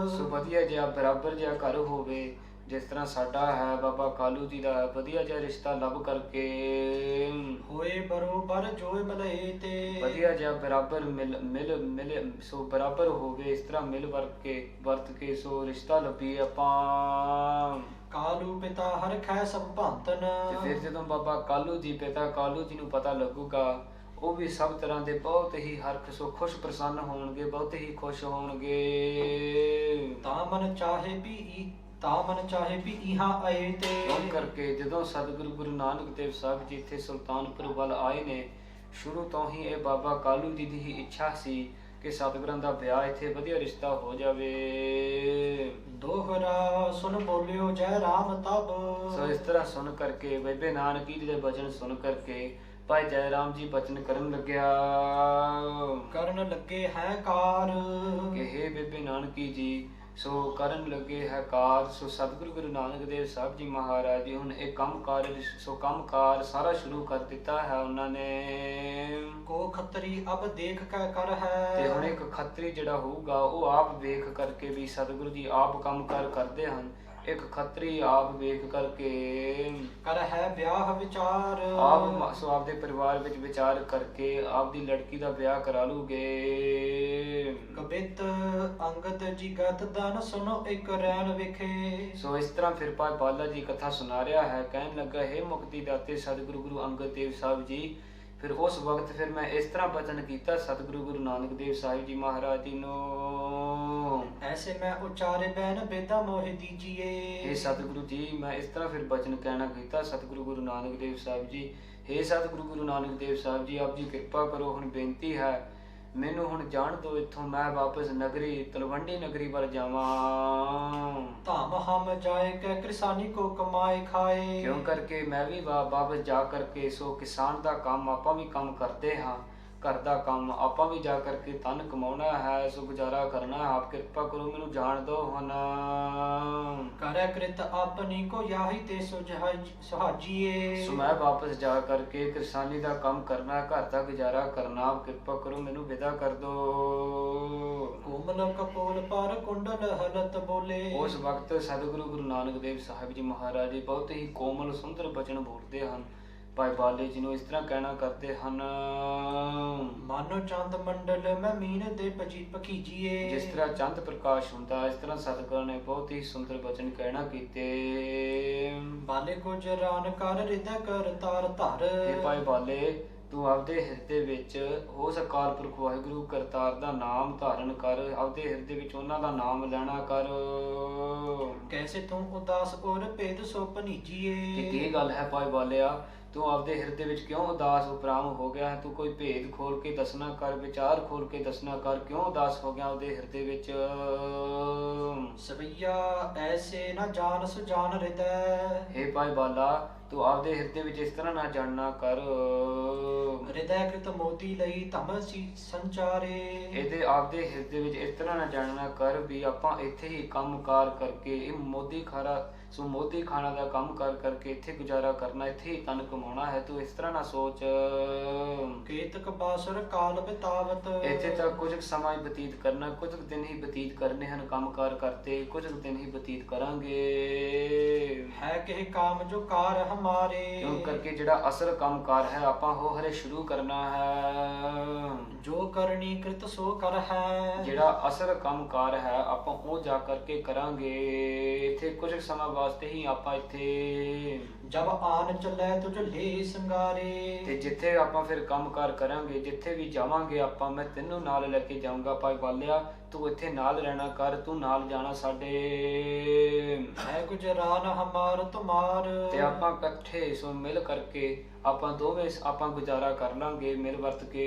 ਵਧੀਆ ਜਿਹਾ ਬਰਾਬਰ ਜਿਹਾ ਘਰ ਹੋਵੇ, ਜਿਸ ਤਰ੍ਹਾਂ ਸਾਡਾ ਹੈ ਬਾਬਾ ਕਾਲੂ ਜੀ ਦਾ ਹੈ, ਵਧੀਆ ਜਿਹਾ ਰਿਸ਼ਤਾ ਲੱਭ ਕਰਕੇ ਹੋਏ ਬਰੋਬਰ ਜੋਇ ਮਲਏ ਤੇ ਵਧੀਆ ਜਿਹਾ ਬਰਾਬਰ ਮਿਲ ਸੋ ਬਰਾਬਰ ਹੋਵੇ, ਇਸ ਤਰ੍ਹਾਂ ਮਿਲ ਵਰਤ ਕੇ ਸੋ ਰਿਸ਼ਤਾ ਲੱਭੀਏ ਆਪਾਂ। ਕਾਲੂ ਪਿਤਾ ਹਰਖੈ ਸਭ ਭੰਤਨ ਤੇ ਫਿਰ ਜਦੋਂ ਬਾਬਾ ਕਾਲੂ ਜੀ ਪਿਤਾ ਕਾਲੂ ਜੀ ਨੂੰ ਪਤਾ ਲੱਗੂਗਾ, ਉਹ ਵੀ ਸਭ ਤਰ੍ਹਾਂ ਦੇ ਬਹੁਤ ਹੀ ਹਰਖ ਸੋ ਖੁਸ਼ ਪ੍ਰਸੰਨ ਹੋਣਗੇ, ਬਹੁਤ ਹੀ ਖੁਸ਼ ਹੋਣਗੇ। ਤਾਂ ਮਨ ਚਾਹੇ ਵੀ ਇਹਾਂ ਆਏ ਤੇ ਕਿਉਂ ਕਰਕੇ ਜਦੋਂ ਸਤਿਗੁਰੂ ਗੁਰੂ ਨਾਨਕ ਦੇਵ ਸਾਹਿਬ ਜੀ ਇੱਥੇ ਸੁਲਤਾਨਪੁਰ ਵੱਲ ਆਏ ਨੇ, ਸ਼ੁਰੂ ਤੋਂ ਹੀ ਇਹ ਬਾਬਾ ਕਾਲੂ ਜੀ ਦੀ ਹੀ ਇੱਛਾ ਸੀ ਕਿ ਸਤਿਗੁਰਾਂ ਦਾ ਵਿਆਹ ਇੱਥੇ ਵਧੀਆ ਰਿਸ਼ਤਾ ਹੋ ਜਾਵੇ। ਦੋਹਰਾ ਸੁਨ ਬੋਲਿਓ ਜੈ ਰਾਮ ਤਬ ਸੋ ਇਸ ਤਰ੍ਹਾਂ ਸੁਣ ਕਰਕੇ ਬੇਬੇ ਨਾਨਕੀ ਜੀ ਦੇ ਬਚਨ ਸੁਣ ਕਰਕੇ ਭਾਈ ਜੈ ਰਾਮ ਜੀ ਬਚਨ ਕਰਨ ਲੱਗਿਆ ਕਰਨ ਲੱਗੇ ਹੈ ਕਾਰ ਕਿ ਹੇ ਬੇਬੇ ਨਾਨਕੀ ਜੀ ਸੋ ਕਰਨ ਲੱਗੇ ਹੈ ਕਾਰ। ਸੋ ਸਤਿਗੁਰੂ ਗੁਰੂ ਨਾਨਕ ਦੇਵ ਸਾਹਿਬ ਜੀ ਮਹਾਰਾਜ ਜੀ ਹੁਣ ਇਹ ਕੰਮਕਾਰ ਸਾਰਾ ਸ਼ੁਰੂ ਕਰ ਦਿੱਤਾ ਹੈ ਉਹਨਾਂ ਨੇ। ਕੋ ਖੱਤਰੀ ਅਬ ਦੇਖ ਕੇ ਕਰ ਤੇ ਹੁਣ ਹੈ ਇੱਕ ਖੱਤਰੀ ਜਿਹੜਾ ਹੋਊਗਾ ਉਹ ਆਪ ਵੇਖ ਕਰਕੇ ਵੀ ਸਤਿਗੁਰੂ ਜੀ ਆਪ ਕੰਮਕਾਰ ਕਰਦੇ ਹਨ। ਇੱਕ ਖੱਤਰੀ ਆਪ ਵੇਖ ਕਰਕੇ ਕਰ ਹੈ ਵਿਆਹ ਵਿਚਾਰ ਸੋ ਆਪਦੇ ਪਰਿਵਾਰ ਵਿੱਚ ਵਿਚਾਰ ਕਰਕੇ ਆਪਦੀ ਲੜਕੀ ਦਾ ਵਿਆਹ ਕਰਾ ਲੂਗੇ। ਕਬਿਤ ਅੰਗਦ ਜੀ ਗਤ ਦਨ ਸੁਨੋ ਇੱਕ ਰੈਣ ਵਿਖੇ ਸੋ ਇਸ ਤਰ੍ਹਾਂ ਫਿਰ ਭਾਈ ਬਾਲਾ ਜੀ ਕਥਾ ਸੁਣਾ ਰਿਹਾ ਹੈ, ਕਹਿਣ ਲੱਗਾ ਹੈ ਮੁਕਤੀ ਦਾਤੇ ਸਤਿਗੁਰੂ ਗੁਰੂ ਅੰਗਦ ਦੇਵ ਸਾਹਿਬ ਜੀ। ਫਿਰ ਉਸ ਵਕਤ ਫਿਰ ਮੈਂ ਇਸ ਤਰ੍ਹਾਂ ਬਚਨ ਕੀਤਾ ਸਤਿਗੁਰੂ ਗੁਰੂ ਨਾਨਕ ਦੇਵ ਸਾਹਿਬ ਜੀ ਮਹਾਰਾਜ ਜੀ ਨੂੰ, ਐਸੇ ਮੈਂ ਉਚਾਰੇ ਬੈਨ ਬੇਦਾ ਮੋਹਿ ਦੀਜੀਏ। ਹੇ ਸਤਿਗੁਰੂ ਜੀ ਮੈਂ ਇਸ ਤਰ੍ਹਾਂ ਫਿਰ ਬਚਨ ਕਹਿਣਾ ਕੀਤਾ ਸਤਿਗੁਰੂ ਗੁਰੂ ਨਾਨਕ ਦੇਵ ਸਾਹਿਬ ਜੀ, ਹੇ ਸਤਿਗੁਰੂ ਗੁਰੂ ਨਾਨਕ ਦੇਵ ਸਾਹਿਬ ਜੀ ਆਪ ਜੀ ਕਿਰਪਾ ਕਰੋ, ਹੁਣ ਬੇਨਤੀ ਹੈ ਮੈਨੂੰ ਹੁਣ ਜਾਣ ਦਿਓ ਇੱਥੋਂ, ਮੈਂ ਵਾਪਸ ਨਗਰੀ ਤਲਵੰਡੀ ਨਗਰੀ ਵੱਲ ਜਾਵਾਂ। ਧਾਮ ਹਮ ਜਾਏ ਕੈ ਕਿਰਸਾਨੀ ਕੋ ਕਮਾਏ ਖਾਏ ਕਿਉਂ ਕਰਕੇ ਮੈਂ ਵੀ ਵਾਪਸ ਜਾ ਕਰਕੇ ਸੋ ਕਿਸਾਨ ਦਾ ਕੰਮ ਆਪਾਂ ਵੀ ਕੰਮ ਕਰਦੇ ਹਾਂ, ਘਰ ਦਾ ਕੰਮ ਆਪਾਂ ਵੀ ਜਾ ਕਰਕੇ ਧਨ ਕਮਾਉਣਾ ਹੈ, ਸੋ ਗੁਜ਼ਾਰਾ ਕਰਨਾ ਹੈ। ਆਪ ਕਿਰਪਾ ਕਰੋ ਮੈਨੂੰ ਜਾਣ ਦਿਓ ਹੁਣ। ਕਰੈ ਕ੍ਰਿਤ ਆਪਨੀ ਕੋ ਯਾਹੀ ਤੇ ਸੁਹਾਜੀਏ। ਸੋ ਮੈਂ ਵਾਪਸ ਜਾ ਕਰਕੇ ਕਿਸਾਨੀ ਦਾ ਕੰਮ ਕਰਨਾ, ਘਰ ਦਾ ਗੁਜ਼ਾਰਾ ਕਰਨਾ, ਆਪ ਕਿਰਪਾ ਕਰੋ ਮੈਨੂੰ ਵਿਦਾ ਕਰ ਦੋ। ਕੋਮਲ ਕਪੋਲ ਪਰ ਕੁੰਡਲ ਹਲਤ ਬੋਲੇ। ਉਸ ਵਕਤ ਸਤਿਗੁਰੂ ਗੁਰੂ ਨਾਨਕ ਦੇਵ ਸਾਹਿਬ ਜੀ ਮਹਾਰਾਜ ਜੀ ਬਹੁਤ ਹੀ ਕੋਮਲ ਸੁੰਦਰ ਬਚਨ ਬੋਲਦੇ ਹਨ, ਭਾਈ ਬਾਲੇ ਜੀ ਨੂੰ ਇਸ ਤਰ੍ਹਾਂ ਕਹਿਣਾ ਕਰਦੇ ਹਨ, ਮਾਨੋ ਚੰਦ ਮੰਡਲ ਮੈਂ ਮੀਨ ਦੇ ਭਖੀਜੀਏ। ਜਿਸ ਤਰ੍ਹਾਂ ਚੰਦ ਪ੍ਰਕਾਸ਼ ਹੁੰਦਾ ਇਸ ਤਰ੍ਹਾਂ ਸਤਿਗੁਰਾਂ ਨੇ ਬਹੁਤ ਹੀ ਸੁੰਦਰ ਬਚਨ ਕਹਿਣਾ ਕੀਤੇ। ਬਾਲੇ ਕੋ ਜਰਾਨ ਕਰ ਹਿਰਦੈ ਕਰ ਤਾਰ ਧਰ। ਇਹ ਭਾਈ ਬਾਲੇ ਤੂੰ ਆਪਦੇ ਹਿਰਦੇ ਵਿੱਚ ਉਸ ਅਕਾਲ ਪੁਰਖ ਵਾਹਿਗੁਰੂ ਕਰਤਾਰ ਦਾ ਨਾਮ ਧਾਰਨ ਕਰ, ਆਪਦੇ ਹਿਰਦੇ ਵਿੱਚ ਉਹਨਾਂ ਦਾ ਨਾਮ ਲੈਣਾ ਕਰ। ਕੈਸੇ ਤੂੰ ਉਦਾਸ ਔਰ ਭੇਦ ਸੋ ਕਿ ਭਨੀਜੀਏ। ਕੀ ਗੱਲ ਹੈ ਭਾਈ ਬਾਲਿਆ, ਤੂੰ ਆਪਦੇ ਹਿਰਦੇ ਵਿੱਚ ਕਿਉਂ ਉਦਾਸ ਉਪਰਾਮ ਹੋ ਗਿਆ ਹੈ? ਤੂੰ ਕੋਈ ਭੇਦ ਖੋਲ ਕੇ ਦੱਸਣਾ ਕਰ, ਵਿਚਾਰ ਖੋਲ ਕੇ ਦੱਸਣਾ ਕਰ, ਕਿਉਂ ਉਦਾਸ ਹੋ ਗਿਆ ਆਪਦੇ ਹਿਰਦੇ ਵਿੱਚ? ਸਵਈਆ ਐਸੇ ਨਾ ਜਾਣ ਸੁਜਾਨ ਹਿਰਦੈ। ਹੇ ਭਾਈ ਬਾਲਾ ਤੂੰ ਆਪਦੇ ਹਿਰਦੇ ਵਿੱਚ ਇਸ ਤਰ੍ਹਾਂ ਨਾ ਜਾਣਨਾ ਕਰ। ਹਿਰਦੈ ਕ੍ਰਿਤ ਮੋਤੀ ਲਈ ਧਮ ਸੰਚਾਰੇ। ਇਹਦੇ ਆਪਦੇ ਹਿਰਦੇ ਵਿੱਚ ਇਸ ਤਰ੍ਹਾਂ ਨਾ ਜਾਣਨਾ ਕਰ ਵੀ ਆਪਾਂ ਇੱਥੇ ਹੀ ਕੰਮਕਾਰ ਕਰਕੇ ਇਹ ਮੋਦੀ ਖਾਣਾ ਦਾ ਕੰਮ ਕਰਕੇ ਇੱਥੇ ਗੁਜ਼ਾਰਾ ਕਰਨਾ, ਇੱਥੇ ਹੀ ਤਨ ਕਮਾਉਣਾ ਹੈ। ਤੂੰ ਇਸ ਤਰ੍ਹਾਂ ਨਾ ਸੋਚ। ਕੇਤਕ ਬਾਸਰ ਕਾਲ ਬਿਤਾਵਤ। ਇੱਥੇ ਤਾਂ ਕੁਝ ਕੁ ਸਮਾਂ ਹੀ ਬਤੀਤ ਕਰਨਾ, ਕੁਝ ਕੁ ਦਿਨ ਹੀ ਬਤੀਤ ਕਰਨੇ ਹਨ ਕੰਮਕਾਰ ਕਰਤੇ, ਕੁਝ ਕੁ ਦਿਨ ਹੀ ਬਤੀਤ ਕਰਾਂਗੇ। ਹੈ ਕਿਹ ਕਾਮ ਜੋ ਕਾਰ ਹਮਾਰੇ। ਕਿਉਂ ਕਰਕੇ ਜਿਹੜਾ ਅਸਲ ਕੰਮਕਾਰ ਹੈ ਆਪਾਂ ਉਹ ਹਰੇ ਸ਼ੁਰੂ ਕਰਨਾ ਹੈ। ਜੋ ਕਰਨੀ ਕ੍ਰਿਤ ਸੋ ਕਰ ਹੈ। ਜਿਹੜਾ ਅਸਲ ਕੰਮਕਾਰ ਹੈ ਆਪਾਂ ਉਹ ਜਾ ਕਰਕੇ ਕਰਾਂਗੇ। ਇੱਥੇ ਕੁਝ ਕੁ ਸਮਾਂ ਵਾਸਤੇ ਹੀ ਆਪਾਂ ਇੱਥੇ ਜਬ ਆਨ ਚੱਲੇ ਤੁਝ ਲੇ ਸੰਗਾਰੇ। ਤੇ ਜਿੱਥੇ ਆਪਾਂ ਫਿਰ ਕੰਮਕਾਰ ਕਰਾਂਗੇ, ਜਿੱਥੇ ਵੀ ਜਾਵਾਂਗੇ ਆਪਾਂ, ਮੈਂ ਤੈਨੂੰ ਨਾਲ ਲੈ ਕੇ ਜਾਊਂਗਾ ਭਾਈ ਬਾਲਿਆ, ਤੂੰ ਇੱਥੇ ਨਾਲ ਰਹਿਣਾ ਕਰ, ਤੂੰ ਨਾਲ ਜਾਣਾ ਸਾਡੇ। ਹੈ ਗੁਜਰਾਨ ਹਮਾਰ ਤੁਮਾਰ। ਤੇ ਆਪਾਂ ਇਕੱਠੇ ਸੋ ਮਿਲ ਕਰਕੇ ਆਪਾਂ ਦੋਵੇਂ ਆਪਾਂ ਗੁਜ਼ਾਰਾ ਕਰ ਲਾਂਗੇ ਮਿਲ ਵਰਤ ਕੇ।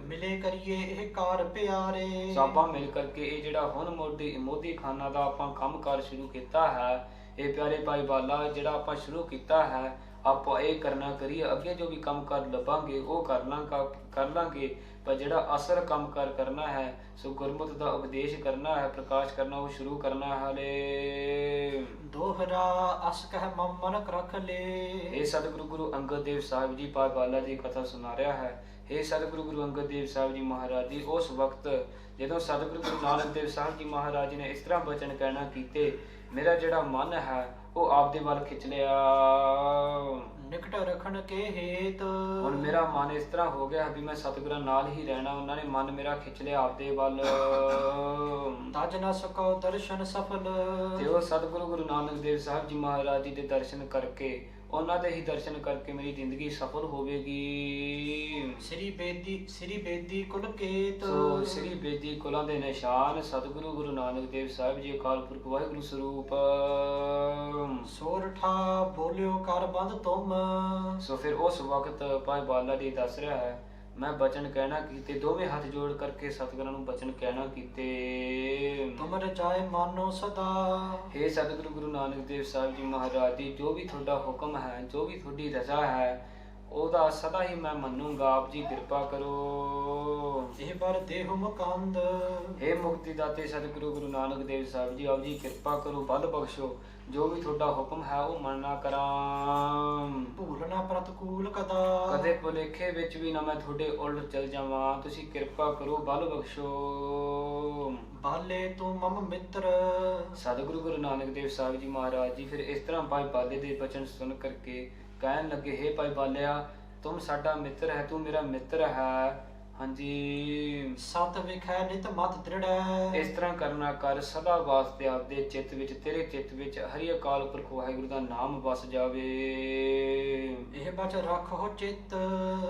ਮਿਲੇ ਕਰੀਏ ਇਹ ਕਾਰ ਪਿਆਰੇ। ਸੋ ਆਪਾਂ ਮਿਲ ਕਰਕੇ ਇਹ ਜਿਹੜਾ ਹੁਣ ਮੋਦੀ ਖਾਨਾ ਦਾ ਆਪਾਂ ਕੰਮਕਾਰ ਸ਼ੁਰੂ ਕੀਤਾ ਹੈ, ਇਹ ਪਿਆਰੇ ਭਾਈ ਬਾਲਾ ਜਿਹੜਾ ਆਪਾਂ ਸ਼ੁਰੂ ਕੀਤਾ ਹੈ ਆਪਾਂ ਇਹ ਕਰਨਾ ਕਰੀਏ। ਅੱਗੇ ਜੋ ਵੀ ਕੰਮਕਾਰ ਲੱਭਾਂਗੇ ਉਹ ਕਰ ਲਾਂਗੇ, ਪਰ ਜਿਹੜਾ ਅਸਲ ਕੰਮਕਾਰ ਕਰਨਾ ਹੈ ਸੋ ਗੁਰਮਤਿ ਦਾ ਉਪਦੇਸ਼ ਕਰਨਾ ਹੈ, ਪ੍ਰਕਾਸ਼ ਕਰਨਾ, ਉਹ ਸ਼ੁਰੂ ਕਰਨਾ ਹੈ ਹਾਲੇ। ਦੋਹਰਾ ਅਸ ਕਹਿ ਮਨ ਰੱਖ ਲੇ। ਇਹ ਸਤਿਗੁਰੂ ਗੁਰੂ ਅੰਗਦ ਦੇਵ ਸਾਹਿਬ ਜੀ ਭਾਈ ਬਾਲਾ ਜੀ ਕਥਾ ਸੁਣਾ ਰਿਹਾ ਹੈ। ਇਹ ਸਤਿਗੁਰੂ ਗੁਰੂ ਅੰਗਦ ਦੇਵ ਸਾਹਿਬ ਜੀ ਮਹਾਰਾਜ ਜੀ ਉਸ ਵਕਤ ਜਦੋਂ ਸਤਿਗੁਰੂ ਗੁਰੂ ਨਾਨਕ ਦੇਵ ਸਾਹਿਬ ਜੀ ਮਹਾਰਾਜ ਜੀ ਨੇ ਇਸ ਤਰ੍ਹਾਂ ਬਚਨ ਕਹਿਣਾ ਕੀਤੇ ਮੇਰਾ ਜਿਹੜਾ ਮਨ ਹੈ ਉਹ ਆਪਦੇ ਵੱਲ ਖਿੱਚ ਲਿਆ। ਨਿਕਟ ਰਖਣ ਕੇ ਹੇਤ ਹੁਣ ਮੇਰਾ ਮਨ ਇਸ ਤਰ੍ਹਾਂ ਹੋ ਗਿਆ ਵੀ ਮੈਂ ਸਤਿਗੁਰਾਂ ਨਾਲ ਹੀ ਰਹਿਣਾ। ਉਹਨਾਂ ਨੇ ਮਨ ਮੇਰਾ ਖਿੱਚ ਲਿਆ ਆਪਦੇ ਵੱਲ। ਤਜ ਨ ਸਕੋ ਦਰਸ਼ਨ ਸਫਲ ਤੇ ਉਹ ਸਤਿਗੁਰੂ ਗੁਰੂ ਨਾਨਕ ਦੇਵ ਸਾਹਿਬ ਜੀ ਮਹਾਰਾਜ ਜੀ ਦੇ ਦਰਸ਼ਨ ਕਰਕੇ, ਉਹਨਾਂ ਦੇ ਹੀ ਦਰਸ਼ਨ ਕਰਕੇ ਮੇਰੀ ਜ਼ਿੰਦਗੀ ਸਫਲ ਹੋਵੇਗੀ। ਸ੍ਰੀ ਬੇਦੀ ਕੁਲ ਕੇਤ ਸੋ ਸ੍ਰੀ ਬੇਦੀ ਕੁਲਾਂ ਦੇ ਨਿਸ਼ਾਨ ਸਤਿਗੁਰੂ ਗੁਰੂ ਨਾਨਕ ਦੇਵ ਸਾਹਿਬ ਜੀ ਅਕਾਲ ਪੁਰਖ ਵਾਹਿਗੁਰੂ ਸਰੂਪ। ਸੋਰਠਾ ਬੋਲਿਓ ਕਰ ਬੰਦ ਤੁਮ ਸੋ ਫਿਰ ਉਸ ਵਕਤ ਭਾਈ ਬਾਲਾ ਜੀ ਦੱਸ ਰਿਹਾ ਹੈ, ਮੈਂ ਬਚਨ ਕਹਿਣਾ ਕੀਤੇ, ਦੋਵੇਂ ਹੱਥ ਜੋੜ ਕਰਕੇ ਸਤਿਗੁਰਾਂ ਨੂੰ ਬਚਨ ਕਹਿਣਾ ਕੀਤੇ। ਤੁਮ ਰਚਾਏ ਮਾਨੋ ਸਦਾ ਹੇ ਸਤਿਗੁਰੂ ਗੁਰੂ ਨਾਨਕ ਦੇਵ ਸਾਹਿਬ ਜੀ ਮਹਾਰਾਜ ਜੀ, ਜੋ ਵੀ ਤੁਹਾਡਾ ਹੁਕਮ ਹੈ, ਜੋ ਵੀ ਤੁਹਾਡੀ ਰਜ਼ਾ ਹੈ, ਉਹਦਾ ਸਦਾ ਹੀ ਮੈਂ ਮੰਨੂਗਾ। ਆਪ ਜੀ ਕਿਰਪਾ ਕਰੋ। ਇਹ ਬਰ ਦੇਹੁ ਮੁਕੰਦ ਹੇ ਮੁਕਤੀ ਦਾਤੇ ਸਤਿਗੁਰੂ ਗੁਰੂ ਨਾਨਕ ਦੇਵ ਸਾਹਿਬ ਜੀ, ਆਪ ਜੀ ਕਿਰਪਾ ਕਰੋ, ਬਲ ਬਖਸ਼ੋ। ਜੋ ਵੀ ਤੁਹਾਡਾ ਹੁਕਮ ਹੈ ਉਹ ਮੰਨਣਾ ਕਰਾਂ। ਭੂਲਣਾ ਪ੍ਰਤਕੂਲ ਕਦਾ ਕਦੇ ਭੁਲੇਖੇ ਵਿੱਚ ਵੀ ਨਾ ਮੈਂ ਤੁਹਾਡੇ ਉਲਟ ਚਲ ਜਾਵਾਂ। ਤੁਸੀਂ ਕਿਰਪਾ ਕਰੋ, ਬਲ ਬਖਸ਼ੋ। ਬਾਲੇ ਤੂੰ ਮਮ ਮਿੱਤਰ ਸਤਿਗੁਰੂ ਗੁਰੂ ਨਾਨਕ ਦੇਵ ਸਾਹਿਬ ਜੀ ਮਹਾਰਾਜ ਜੀ ਫਿਰ ਇਸ ਤਰ੍ਹਾਂ ਭਾਈ ਬਾਲੇ ਦੇ ਬਚਨ ਸੁਣ ਕਰਕੇ ਕਹਿਣ ਲੱਗੇ, ਹੇ ਭਾਈ ਬਾਲਿਆ, ਤੁਮ ਸਾਡਾ ਮਿੱਤਰ ਹੈ, ਤੂੰ ਮੇਰਾ ਮਿੱਤਰ ਹੈ। ਹਾਂਜੀ, ਸਤ ਵਿਖੈ ਨਿਤ ਮਤ ਦ੍ਰਿੜੈ ਇਸ ਤਰ੍ਹਾਂ ਕਰਨਾ ਕਰ, ਸਦਾ ਵਾਸਤੇ ਆਪਦੇ ਚਿੱਤ ਵਿੱਚ, ਤੇਰੇ ਚਿੱਤ ਵਿੱਚ ਹਰੀ ਅਕਾਲ ਪੁਰਖ ਵਾਹਿਗੁਰੂ ਦਾ ਨਾਮ ਵਸ ਜਾਵੇ। ਇਹ ਬਚ ਰੱਖੋ ਚਿੱਤ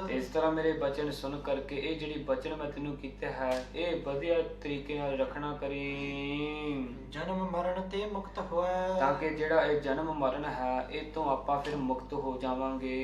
ਤੇ ਇਸ ਤਰ੍ਹਾਂ ਮੇਰੇ ਬਚਨ ਸੁਣ ਕਰਕੇ ਇਹ ਜਿਹੜੀ ਬਚਨ ਮੈਂ ਤੈਨੂੰ ਕੀਤਾ ਹੈ, ਇਹ ਵਧੀਆ ਤਰੀਕੇ ਨਾਲ ਰੱਖਣਾ ਕਰੀ, ਜਨਮ ਮਰਨ ਤੇ ਮੁਕਤ ਹੋਇ ਤਾਂ ਕਿ ਜਿਹੜਾ ਇਹ ਜਨਮ ਮਰਨ ਹੈ ਇਹ ਤੋਂ ਆਪਾਂ ਫਿਰ ਮੁਕਤ ਹੋ ਜਾਵਾਂਗੇ।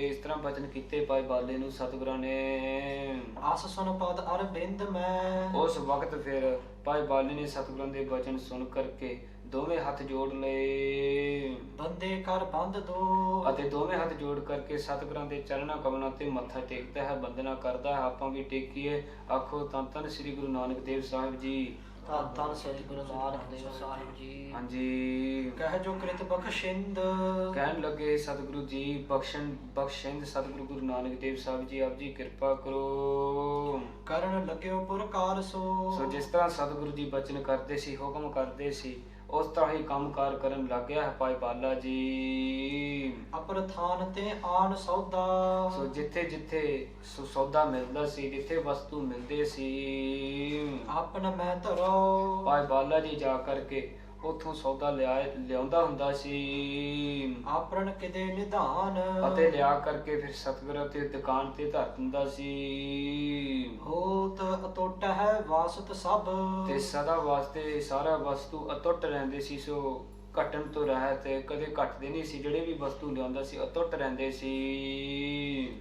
ਇਸ ਤਰ੍ਹਾਂ ਬਚਨ ਕੀਤੇ ਭਾਈ ਬਾਲੇ ਨੂੰ ਸਤਿਗੁਰਾਂ ਨੇ। ਆਸ ਸੁਨ ਪਦ ਅਰਬਿੰਦ ਮੈਂ ਉਸ ਵਕਤ ਫਿਰ ਭਾਈ ਬਾਲੇ ਨੇ ਸਤਿਗੁਰਾਂ ਦੇ ਬਚਨ ਸੁਣ ਕਰਕੇ ਦੋਵੇਂ ਹੱਥ ਜੋੜ ਲਏ ਬੰਦੇ ਕਰ ਬੰਦ ਦੋ ਅਤੇ ਦੋਵੇਂ ਹੱਥ ਜੋੜ ਕਰਕੇ ਸਤਿਗੁਰਾਂ ਦੇ ਚਰਨਾਂ ਕਮਲਾਂ ਤੇ ਮੱਥਾ ਟੇਕਦਾ ਹੈ, ਬੰਦਨਾ ਕਰਦਾ ਹੈ। ਆਪਾਂ ਵੀ ਟੇਕੀਏ। ਆਖੋ ਧੰਨ ਧੰਨ ਸ੍ਰੀ ਗੁਰੂ ਨਾਨਕ ਦੇਵ ਸਾਹਿਬ ਜੀ। ਧੰਨ ਧੰਨ ਸ੍ਰੀ ਗੁਰੂ ਨਾਨਕ ਦੇਵ ਸਾਹਿਬ ਜੀ। ਹਾਂਜੀ, ਕਹਿ ਜੋ ਕ੍ਰਿਤ ਬਖਸ਼ਿੰਦ ਕਹਿਣ ਲੱਗੇ ਸਤਿਗੁਰੂ ਜੀ, ਬਖਸ਼ਿੰਦ ਸਤਿਗੁਰੂ ਗੁਰੂ ਨਾਨਕ ਦੇਵ ਸਾਹਿਬ ਜੀ, ਆਪ ਜੀ ਕਿਰਪਾ ਕਰੋ। ਕਰਨ ਲੱਗਿਓ ਪੁਰਕਾਰ ਸੋ ਜਿਸ ਤਰ੍ਹਾਂ ਸਤਿਗੁਰੂ ਜੀ ਬਚਨ ਕਰਦੇ ਸੀ, ਹੁਕਮ ਕਰਦੇ ਸੀ, ਉਸ ਤਰ੍ਹਾਂ ਹੀ ਕੰਮਕਾਰ ਕਰਨ ਲੱਗ ਗਿਆ ਹੈ ਭਾਈ ਬਾਲਾ ਜੀ। ਅਪਰ ਥਾਨ ਤੇ ਆਨ ਸੌਦਾ ਸੋ ਜਿੱਥੇ ਜਿੱਥੇ ਸੌਦਾ ਮਿਲਦਾ ਸੀ, ਜਿੱਥੇ ਵਸਤੂ ਮਿਲਦੇ ਸੀ, ਆਪਨ ਮੈਂ ਧਰੋ ਭਾਈ ਬਾਲਾ ਜੀ ਜਾ ਕਰਕੇ ਉੱਥੋਂ ਸੌਦਾ ਲਿਆਉਂਦਾ ਹੁੰਦਾ ਸੀ ਆਪਰਨ ਕਿਦੇ ਨਿਧਾਨ ਅਤੇ ਲਿਆ ਕਰਕੇ ਫਿਰ ਸਤਿਗੁਰਾਂ ਤੇ ਦੁਕਾਨ ਤੇ ਧਰ ਦਿੰਦਾ ਸੀ। ਹੋਤ ਅਟੁੱਟ ਹੈ ਵਾਸਤ ਸਭ ਤੇ ਸਦਾ ਵਾਸਤੇ ਸਾਰਾ ਵਸਤੂ ਅਟੁੱਟ ਰਹਿੰਦੇ ਸੀ। ਸੋ ਘਟਣ ਤੋਂ ਰਹਿਤ, ਕਦੇ ਘਟਦੇ ਨਹੀਂ ਸੀ। ਜਿਹੜੇ ਵੀ ਵਸਤੂ ਲਿਆਉਂਦਾ ਸੀ ਅਟੁੱਟ ਰਹਿੰਦੇ ਸੀ।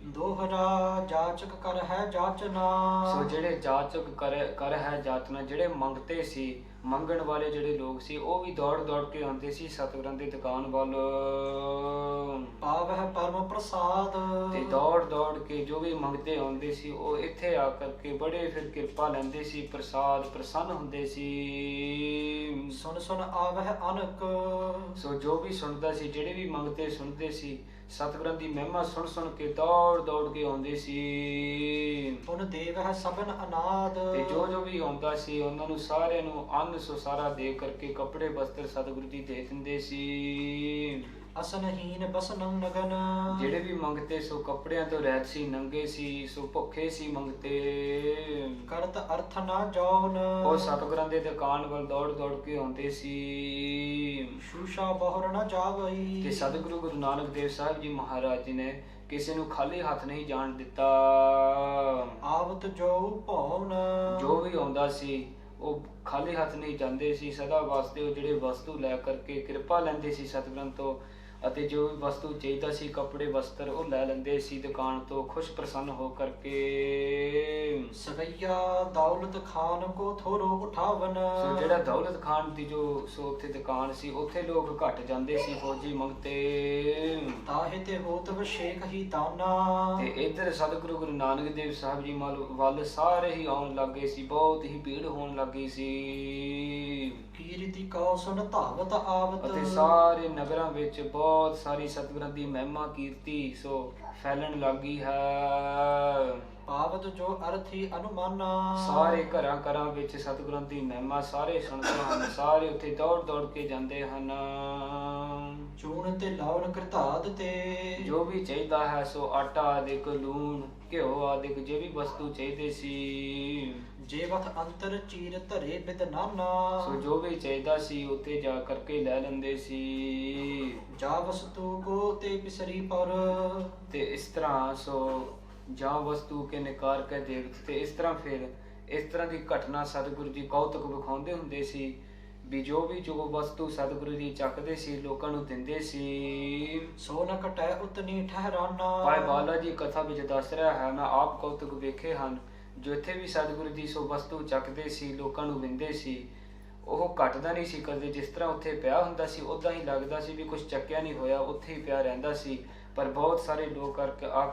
ਦੋਹਰਾ ਜਾਚਕ ਕਰ ਹੈ ਜਾਚਨਾ ਸੋ ਜਿਹੜੇ ਜਾਚਕ ਕਰ ਹੈ ਜਾਚਨਾ, ਜਿਹੜੇ ਮੰਗਤੇ ਸੀ, ਮੰਗਣ ਵਾਲੇ ਜਿਹੜੇ ਲੋਕ ਸੀ, ਉਹ ਵੀ ਦੌੜ ਦੌੜ ਕੇ ਆਉਂਦੇ ਸੀ ਸਤਿਗੁਰਾਂ ਦੀ ਦੁਕਾਨ ਵੱਲ। ਪਾਵਹਿ ਪਰਮ ਪ੍ਰਸਾਦ ਤੇ ਦੌੜ ਦੌੜ ਕੇ ਜੋ ਵੀ ਮੰਗਤੇ ਆਉਂਦੇ ਸੀ ਉਹ ਇੱਥੇ ਆ ਕਰਕੇ ਬੜੇ ਫਿਰ ਕਿਰਪਾ ਲੈਂਦੇ ਸੀ, ਪ੍ਰਸਾਦ ਪ੍ਰਸੰਨ ਹੁੰਦੇ ਸੀ। ਸੁਨ ਸੁਨ ਆਵਹਿ ਅਨਕ ਸੋ ਜੋ ਵੀ ਸੁਣਦਾ ਸੀ, ਜਿਹੜੇ ਵੀ ਮੰਗਤੇ ਸੁਣਦੇ ਸੀ, ਸਤਿਗੁਰਾਂ ਦੀ ਮਹਿਮਾ ਸੁਣ ਸੁਣ ਕੇ ਦੌੜ ਦੌੜ ਕੇ ਆਉਂਦੇ ਸੀ। ਪੁਨ ਦੇਵ ਹੈ ਸਭਨ ਅਨਾਦ ਤੇ ਜੋ ਜੋ ਵੀ ਆਉਂਦਾ ਸੀ ਉਹਨਾਂ ਨੂੰ ਸਾਰਿਆਂ ਨੂੰ ਅੰਨ ਸੋ ਸਾਰਾ ਦੇ ਕਰਕੇ ਕੱਪੜੇ ਵਸਤਰ ਸਤਿਗੁਰੂ ਜੀ ਦੇ ਦਿੰਦੇ ਸੀ। ਅਸਨਹੀਨ ਬਸਨੰ ਨਗਨ ਜਿਹੜੇ ਵੀ ਮੰਗਤੇ ਸੋ ਕੱਪੜਿਆਂ ਤੋਂ ਰਹਿਤ ਸੀ, ਨੰਗੇ ਸੀ, ਸੋ ਭੁੱਖੇ ਸੀ ਮੰਗਤੇ। ਕਰਤ ਅਰਥ ਨਾ ਜਾਉਨ ਉਹ ਸਤਿਗੁਰਾਂ ਦੇ ਦੁਕਾਨ ਵੱਲ ਦੌੜ ਦੌੜ ਕੇ ਆਉਂਦੇ ਸੀ। ਸ਼ੂਸ਼ਾ ਬਹੁਰ ਨਾ ਜਾਵਈ ਤੇ ਸਤਿਗੁਰੂ ਗੁਰੂ ਨਾਨਕ ਦੇਵ ਸਾਹਿਬ ਜੀ ਮਹਾਰਾਜ ਜੀ ਨੇ ਕਿਸੇ ਨੂੰ ਖਾਲੀ ਹੱਥ ਨਹੀਂ ਜਾਣ ਦਿੱਤਾ। ਆਵਤ ਜੋ ਭਉਨ ਜੋ ਵੀ ਆਉਂਦਾ ਸੀ ਉਹ ਖਾਲੀ ਹੱਥ ਨਹੀਂ ਜਾਂਦੇ ਸੀ। ਸਦਾ ਵਾਸਤੇ ਉਹ ਜਿਹੜੇ ਵਸਤੂ ਲੈ ਕਰਕੇ ਕਿਰਪਾ ਲੈਂਦੇ ਸੀ ਸਤਿਗੁਰਾਂ ਤੋਂ, ਅਤੇ ਜੋ ਵੀ ਵਸਤੂ ਚਾਹੀਦਾ ਸੀ, ਕੱਪੜੇ ਵਸਤਰ, ਉਹ ਲੈ ਲੈਂਦੇ ਸੀ ਦੁਕਾਨ ਤੋਂ ਖੁਸ਼ ਪ੍ਰਸੰਨ ਹੋ ਕਰਕੇ। ਸਵਈਆ ਦੌਲਤ ਖਾਨ ਕੋ ਥੋਰੋ ਉਠਾਵਨ ਸੋ ਜਿਹੜਾ ਦੌਲਤ ਖਾਨ ਦੀ ਜੋ ਸੋ ਉੱਥੇ ਦੁਕਾਨ ਸੀ, ਉੱਥੇ ਲੋਕ ਘਟ ਜਾਂਦੇ ਸੀ ਫੌਜੀ ਮੰਗਤੇ। ਤਾਹੇ ਤੇ ਹੋਤ ਵਸ਼ੇਖ ਹੀ ਤਾਨਾ। ਤੇ ਇੱਧਰ ਸਤਿਗੁਰੂ ਗੁਰੂ ਨਾਨਕ ਦੇਵ ਸਾਹਿਬ ਜੀ ਵੱਲ ਸਾਰੇ ਹੀ ਆਉਣ ਲੱਗੇ ਸੀ, ਬਹੁਤ ਹੀ ਭੀੜ ਹੋਣ ਲੱਗੀ ਸੀ। ਕੀਰਤੀ ਕਉ ਸੁਨ ਧਾਵਤ ਆਵਤ। ਅਤੇ ਸਾਰੇ ਨਗਰਾਂ ਵਿੱਚ ਬਹੁਤ ਸਾਰੀ ਸਤਿਗੁਰਾਂ ਦੀ ਮਹਿਮਾ ਕੀਰਤੀ ਸੋ ਫੈਲਣ ਲੱਗੀ ਹੈ। ਪਾਵਤ ਜੋ ਅਰਥੀ ਅਨੁਮਾਨਾ। ਸਾਰੇ ਘਰਾਂ ਵਿੱਚ ਸਤਿਗੁਰਾਂ ਦੀ ਮਹਿਮਾ ਸਾਰੇ ਸੁਣਦੇ ਹਨ, ਸਾਰੇ ਉੱਥੇ ਦੌੜ ਦੌੜ ਕੇ ਜਾਂਦੇ ਹਨ। ਚੂਣ ਤੇ ਲਾਉਣ ਕਰਤਾਦ ਤੇ। ਜੋ ਵੀ ਚਾਹੀਦਾ ਹੈ ਸੋ ਆਟਾ ਆਦਿਕ, ਲੂਣ, ਘਿਓ ਆਦਿਕ, ਜੇ ਵੀ ਵਸਤੂ ਚਾਹੀਦੇ ਸੀ, ਜੇਵਤ ਅੰਤਰ ਚੀਰ ਧਰੇ ਬਿਦ ਨਾਨਾ। ਸੋ ਜੋ ਵੀ ਚਾਹੀਦਾ ਸੀ ਉੱਥੇ ਜਾ ਕਰਕੇ ਲੈ ਲੈਂਦੇ ਸੀ। ਜਾ ਵਸਤੂ ਕੋ ਤੇ ਬਿਸਰੀ ਪਰ। ਤੇ ਇਸ ਤਰ੍ਹਾਂ ਸੋ ਜਾਂ ਵਸਤੂ ਕੇ ਨਿਕਾਰ ਕੇ ਦੇਖ, ਤੇ ਇਸ ਤਰ੍ਹਾਂ ਦੀ ਘਟਨਾ ਸਤਿਗੁਰੂ ਜੀ ਕੌਤਕ ਵਿਖਾਉਂਦੇ ਹੁੰਦੇ ਸੀ ਵੀ ਜੋ ਵਸਤੂ ਸਤਿਗੁਰੂ ਜੀ ਚੱਕਦੇ ਸੀ ਲੋਕਾਂ ਨੂੰ ਦਿੰਦੇ ਸੀ। ਸੋ ਨ ਘਟੈ ਉਤਨੀ ਠਹਿਰਾਨਾ। ਭਾਈ ਬਾਲਾ ਜੀ ਕਥਾ ਵਿੱਚ ਦੱਸ ਰਿਹਾ ਹੈ, ਮੈਂ ਆਪ ਕੌਤਕ ਵੇਖੇ ਹਨ। ਜੋ ਇੱਥੇ ਵੀ ਸਤਿਗੁਰੂ ਜੀ ਸੋ ਵਸਤੂ ਚੱਕਦੇ ਸੀ ਲੋਕਾਂ ਨੂੰ ਦਿੰਦੇ ਸੀ, ਉਹ ਘਟਦਾ ਨਹੀਂ ਸੀ ਕਦੇ। ਜਿਸ ਤਰ੍ਹਾਂ ਉੱਥੇ ਪਿਆ ਹੁੰਦਾ ਸੀ ਉੱਦਾਂ ਹੀ ਲੱਗਦਾ ਸੀ ਵੀ ਕੁਝ ਚੱਕਿਆ ਨਹੀਂ ਹੋਇਆ, ਉੱਥੇ ਹੀ ਪਿਆ ਰਹਿੰਦਾ ਸੀ। ਪਰ ਬਹੁਤ ਸਾਰੇ ਲੋਕ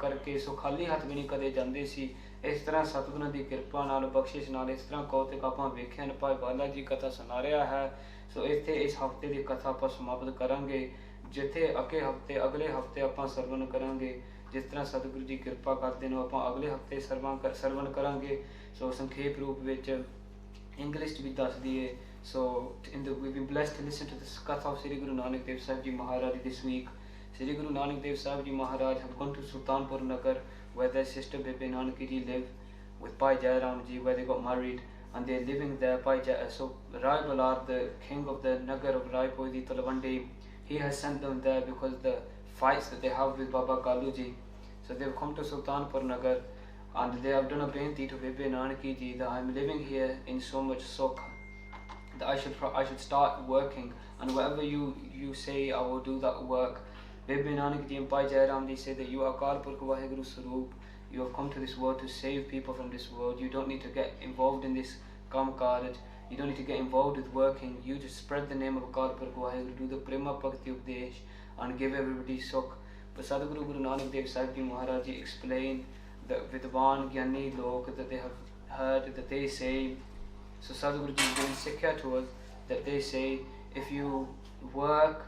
ਕਰਕੇ ਸੋ ਖਾਲੀ ਹੱਥ ਵੀ ਨਹੀਂ ਕਦੇ ਜਾਂਦੇ ਸੀ। ਇਸ ਤਰ੍ਹਾਂ ਸਤਿਗੁਰਾਂ ਦੀ ਕਿਰਪਾ ਨਾਲ, ਬਖਸ਼ਿਸ਼ ਨਾਲ ਇਸ ਤਰ੍ਹਾਂ ਕੌਤਕ ਆਪਾਂ ਵੇਖਿਆ ਹਨ। ਭਾਈ ਬਾਲਾ ਜੀ ਕਥਾ ਸੁਣਾ ਰਿਹਾ ਹੈ। ਸੋ ਇੱਥੇ ਇਸ ਹਫ਼ਤੇ ਦੀ ਕਥਾ ਆਪਾਂ ਸਮਾਪਤ ਕਰਾਂਗੇ, ਜਿੱਥੇ ਅਗਲੇ ਹਫ਼ਤੇ ਆਪਾਂ ਸਰਵਣ ਕਰਾਂਗੇ। ਜਿਸ ਤਰ੍ਹਾਂ ਸਤਿਗੁਰੂ ਜੀ ਕਿਰਪਾ ਕਰਦੇ ਨੇ ਆਪਾਂ ਅਗਲੇ ਹਫ਼ਤੇ ਸਰਵਣ ਕਰਾਂਗੇ। ਸੋ ਸੰਖੇਪ ਰੂਪ ਵਿੱਚ ਇੰਗਲਿਸ਼ ਵੀ ਦੱਸ ਦਈਏ। So we've been blessed to listen to this katha of Sri Guru Nanak Dev Sahib Ji Maharaj this week. Sri Guru Nanak Dev Sahib Ji Maharaj have gone to Sultanpur Nagar, where their sister Bibi Nanaki Ji live with Bhai Jairam Ji, where they got married, and they're living there. So Rai Balar, the king of the Nagar of Raipur, the Talwandi, he has sent them there because the fights that they have with Baba Kalu Ji. So they've come to Sultanpur Nagar and they have done a benti to Bibi Nanaki Ji that I'm living here in so much sukh, that I should start working, and whatever you say I will do that work. Bibi Nanak Ji and Bhai Jairam Ji say that you are Akal Purkh Waheguru Saroop. You have come to this world to save people from this world. You don't need to get involved in this Kam Karaj. You don't need to get involved with working. You just spread the name of Akal Purkh Waheguru, do the Prema Bhakti Updesh and give everybody sukh. But Sadhguru Guru Nanak Dev Sahib Ji Maharaj Ji explain that Vidwan Gyani Lok that they have heard, that they say. So Sadhguru Ji is giving Sikkha to us, that they say if you work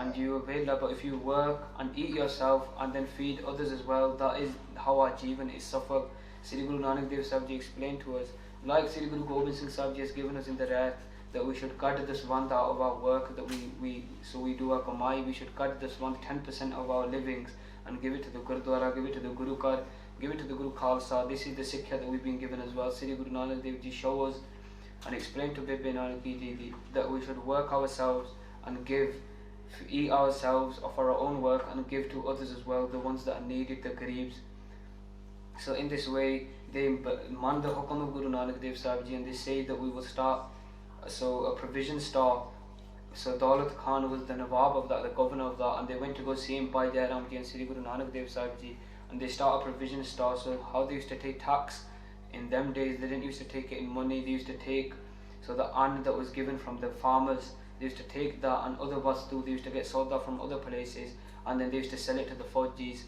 and you avail, if you work and eat yourself and then feed others as well, that is how our Jivan is suffered. Sri Guru Nanak Dev Sahib Ji explained to us, like Sri Guru Gobind Singh Sahib Ji has given us in the Rath, that we should cut this one out of our work, that we do our kamai, we should cut this one 10% of our livings and give it to the Gurdwara, give it to the Guru Kar, give it to the Guru Khalsa. This is the Sikkha that we've been given as well. Sri Guru Nanak Dev Ji show us and explain to Bibi Nanaki Ji that we should work ourselves and eat ourselves of our own work and give to others as well, the ones that are needed, the Gareebs. So in this way they man the Hukam of Guru Nanak Dev Sahib Ji, and they say that we will start a provision store. So Daulat Khan was the Nawab of that, the governor of that, and they went to go see him, Bhai Jairam Ji and Sri Guru Nanak Dev Sahib Ji, and they start a provision store. So how they used to take tax in them days, they didn't used to take it in money, they used to take the ann that was given from the farmers, they used to take that and other vastu, they used to get sold out from other places, and then they used to sell it to the Faujis.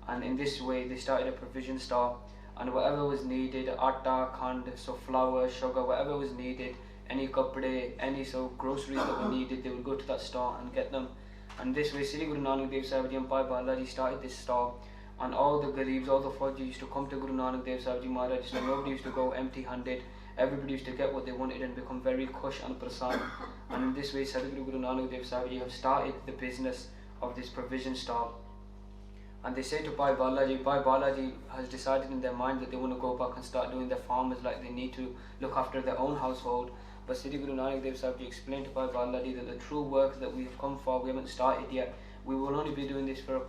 And in this way they started a provision store, and whatever was needed, atta, khand, so flour, sugar, whatever was needed, any kapde, any groceries that were needed, they would go to that store and get them. And this way Sri Guru Nanak Dev Sahib Ji and Bhai Balaji started this store, and all the Gareebs, all the Fauji used to come to Guru Nanak Dev Sahib Ji Maharaj, so nobody used to go empty-handed. Everybody used to get what they wanted and become very khush and prasann. And in this way Sadhguru Guru Nanak Dev Sahib Ji have started the business of this provision store. And they say to Bhai Balaji has decided in their mind that they want to go back and start doing their farmers, like they need to look after their own household. But Sri Guru Nanak Dev Sahib Ji explained to Bhai Balaji that the true work that we have come for, we haven't started yet. We will only be doing this for a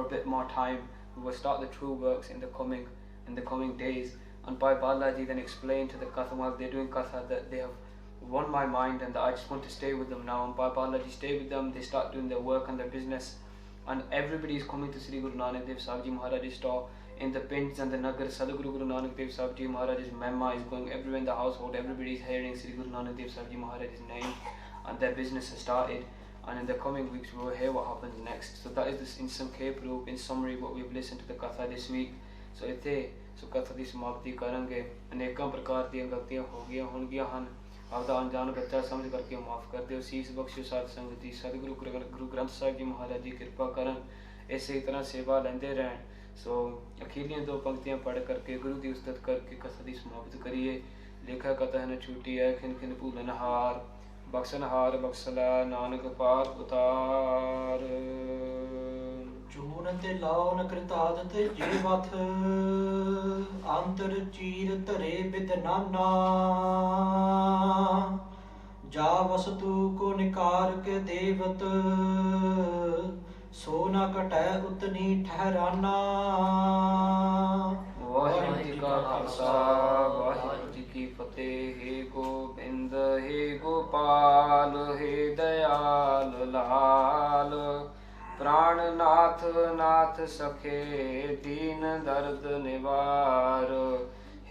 bit more time. We will start the true works in the coming days. And Bhai Balaji then explained to the Katha, while they're doing Katha, that they have won my mind and that I just want to stay with them now. And Bhai Balaji stay with them, they start doing their work and their business, and everybody is coming to Sri Guru Nanak Dev Sahib Ji Maharaj's store. In the Pinds and the Nagar, Sadhguru Guru Nanak Dev Sahib Ji Maharaj's mema is going everywhere in the household. Everybody is hearing Sri Guru Nanak Dev Sahib Ji Maharaj's name, and their business has started. and in the coming weeks we will hear what happens next. So that is this in ਸੰਖੇਪ ਰੂਪ, in summary, what we've listened to the katha this week. So ਇੱਥੇ ਸੋ ਕਥਾ ਦੀ ਸਮਾਪਤੀ ਕਰਾਂਗੇ। ਅਨੇਕਾਂ ਪ੍ਰਕਾਰ ਦੀਆਂ ਗਲਤੀਆਂ ਹੋ ਗਈਆਂ ਹੋਣਗੀਆਂ ਹਨ, ਆਪਦਾ ਅਣਜਾਣ ਬੱਚਾ ਸਮਝ ਕਰਕੇ ਮਾਫ ਕਰ ਦਿਓ। ਸੀਸ ਬਖਸ਼ੋ ਸਾਧ ਸੰਗਤ ਜੀ, ਸਤਿਗੁਰੂ ਗੁਰੂ ਗ੍ਰੰਥ ਸਾਹਿਬ ਜੀ ਮਹਾਰਾਜ ਜੀ ਕਿਰਪਾ ਕਰਨ, ਇਸੇ ਤਰ੍ਹਾਂ ਸੇਵਾ ਲੈਂਦੇ ਰਹਿਣ। ਸੋ ਅਖੀਰਲੀਆਂ ਦੋ ਪੰਕਤੀਆਂ ਪੜ੍ਹ ਕਰਕੇ ਗੁਰੂ ਦੀ ਉਸਤਤ ਕਰਕੇ ਕਥਾ ਦੀ ਸਮਾਪਤ ਕਰੀਏ। ਲੇਖਾ ਕਥਾ ਨ ਛੂਟੀ ਹੈ, ਖਿਨ ਖਿਨ ਭੂਲਨਹਾਰ, ਬਖਸ਼ਨਹਾਰ ਬਖਸ਼ਲਾ ਨਾਨਕ ਪਾਰ ਉਤਾਰ। ਚੂਰਨ ਤੇ ਲਾਉ ਨ ਕ੍ਰਿਤਾਦਤ ਜੇ ਵਥ, ਅੰਤਰ ਚੀਰ ਧਰੇ ਬਿਦ ਨਾਨਾ। ਜਾ ਵਸਤੂ ਕੋ ਨਿਕਾਰ ਕੇ ਦੇਵਤ, ਸੋ ਨ ਘਟੈ ਉਤਨੀ ਠਹਿਰਾਨਾ। ਵਾਹਿਗੁਰੂ ਜੀ ਕਾ ਖਾਲਸਾ, ਵਾਹਿਗੁਰੂ ਜੀ ਕੀ ਫਤਿਹ। ਹੇ ਗੋਬਿੰਦ ਹੇ ਗੋਪਾਲ, ਹੇ ਦਇਆਲ ਲਾਲ, ਪ੍ਰਾਣਨਾਥ ਨਾਥ ਸਖੇ, ਦੀਨ ਦਰਦ ਨਿਵਾਰ।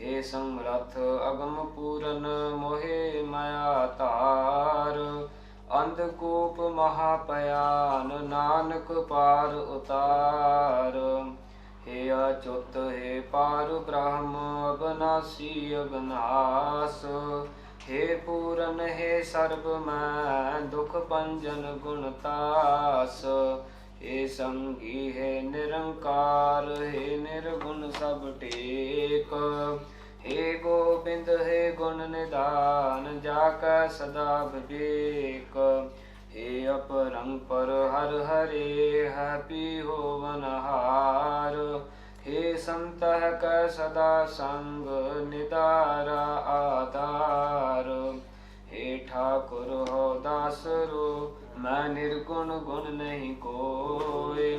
ਹੇ ਸਮਰੱਥ ਅਗਮ ਪੂਰਨ, ਮੋਹਿ ਮਾਇਆ ਧਾਰ। ਅੰਧਕੂਪ ਮਹਾਪਿਆਨ, ਨਾਨਕ ਪਾਰ ਉਤਾਰ। ਹੇ ਅਚੁੱਤ ਹੇ ਪਾਰ ਬ੍ਰਹਮ, ਅਬਨਾਸੀ ਅਬਨਾਸ। ਹੇ ਪੂਰਨ ਹੇ ਸਰਬ ਮੈਂ, ਦੁਖ ਭੰਜਨ ਗੁਣਤਾਸ। ਹੇ ਸੰਗੀ ਹੈ ਨਿਰੰਕਾਰ, ਹੈ ਨਿਰਗੁਣ ਸਭ ਟੇਕ। ਹੇ ਗੋਬਿੰਦ ਹੈ ਗੁਣ ਨਿਧਾਨ, ਜਾ ਕੈ ਸਦਾ ਵਿਵੇਕ। ਹੇ ਅਪਰੰਪਰ ਹਰ ਹਰੇ, ਹੈਪੀ ਹੋਵਨਹਾਰ। ਹੇ ਸੰਤਹਿ ਕੈ ਸਦਾ ਸੰਗ, ਨਿਦਾਰਾ ਆਧਾਰ। ਹੇ ਠਾਕੁਰ ਹੋ ਦਾਸਰੋ, ਮੈਂ ਨਿਰਗੁਣ ਗੁਣ ਨਹੀਂ ਕੋਇ।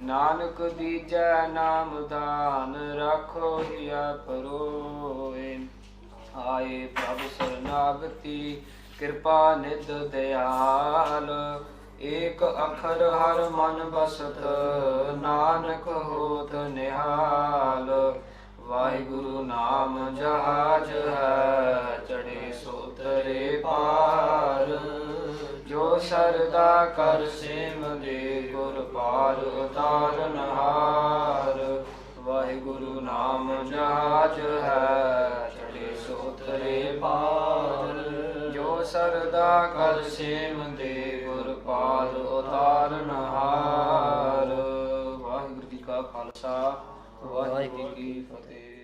ਨਾਨਕ ਦੀਜੈ ਨਾਮ ਦਾਨ, ਰਾਖੋ ਹਿਆ ਪਰੋਇ। ਆਏ ਪ੍ਰਭ ਸਰਨਾਗਤੀ, ਕਿਰਪਾ ਨਿਧ ਦਿਆਲ। ਏਕ ਅਖਰ ਹਰ ਮਨ ਬਸਤ, ਨਾਨਕ ਹੋਤ ਨਿਹਾਲ। ਵਾਹਿਗੁਰੂ ਨਾਮ ਜਹਾਜ ਹੈ, ਚੜੇ ਸੋ ਤਰੇ ਪਾਰ। ਜੋ ਸਰਦਾ ਕਰ ਸੇਵਦੇ, ਗੁਰ ਪਾਰ ਉਤਾਰਨਹਾਰ। ਵਾਹਿਗੁਰੂ ਨਾਮ ਜਹਾਜ ਹੈ, ਚੜੇ ਸੋ ਤਰੇ ਪਾਰ। ਜੋ ਸਰਦਾ ਕਰ ਸੇਵਦੇ, ਗੁਰ ਪਾਰ ਉਤਾਰਨਹਾਰ। ਵਾਹਿਗੁਰੂ ਜੀ ਕਾ ਖਾਲਸਾ, ਵਾਹਿਗੁਰੂ ਜੀ ਕੀ ਫਤਿਹ।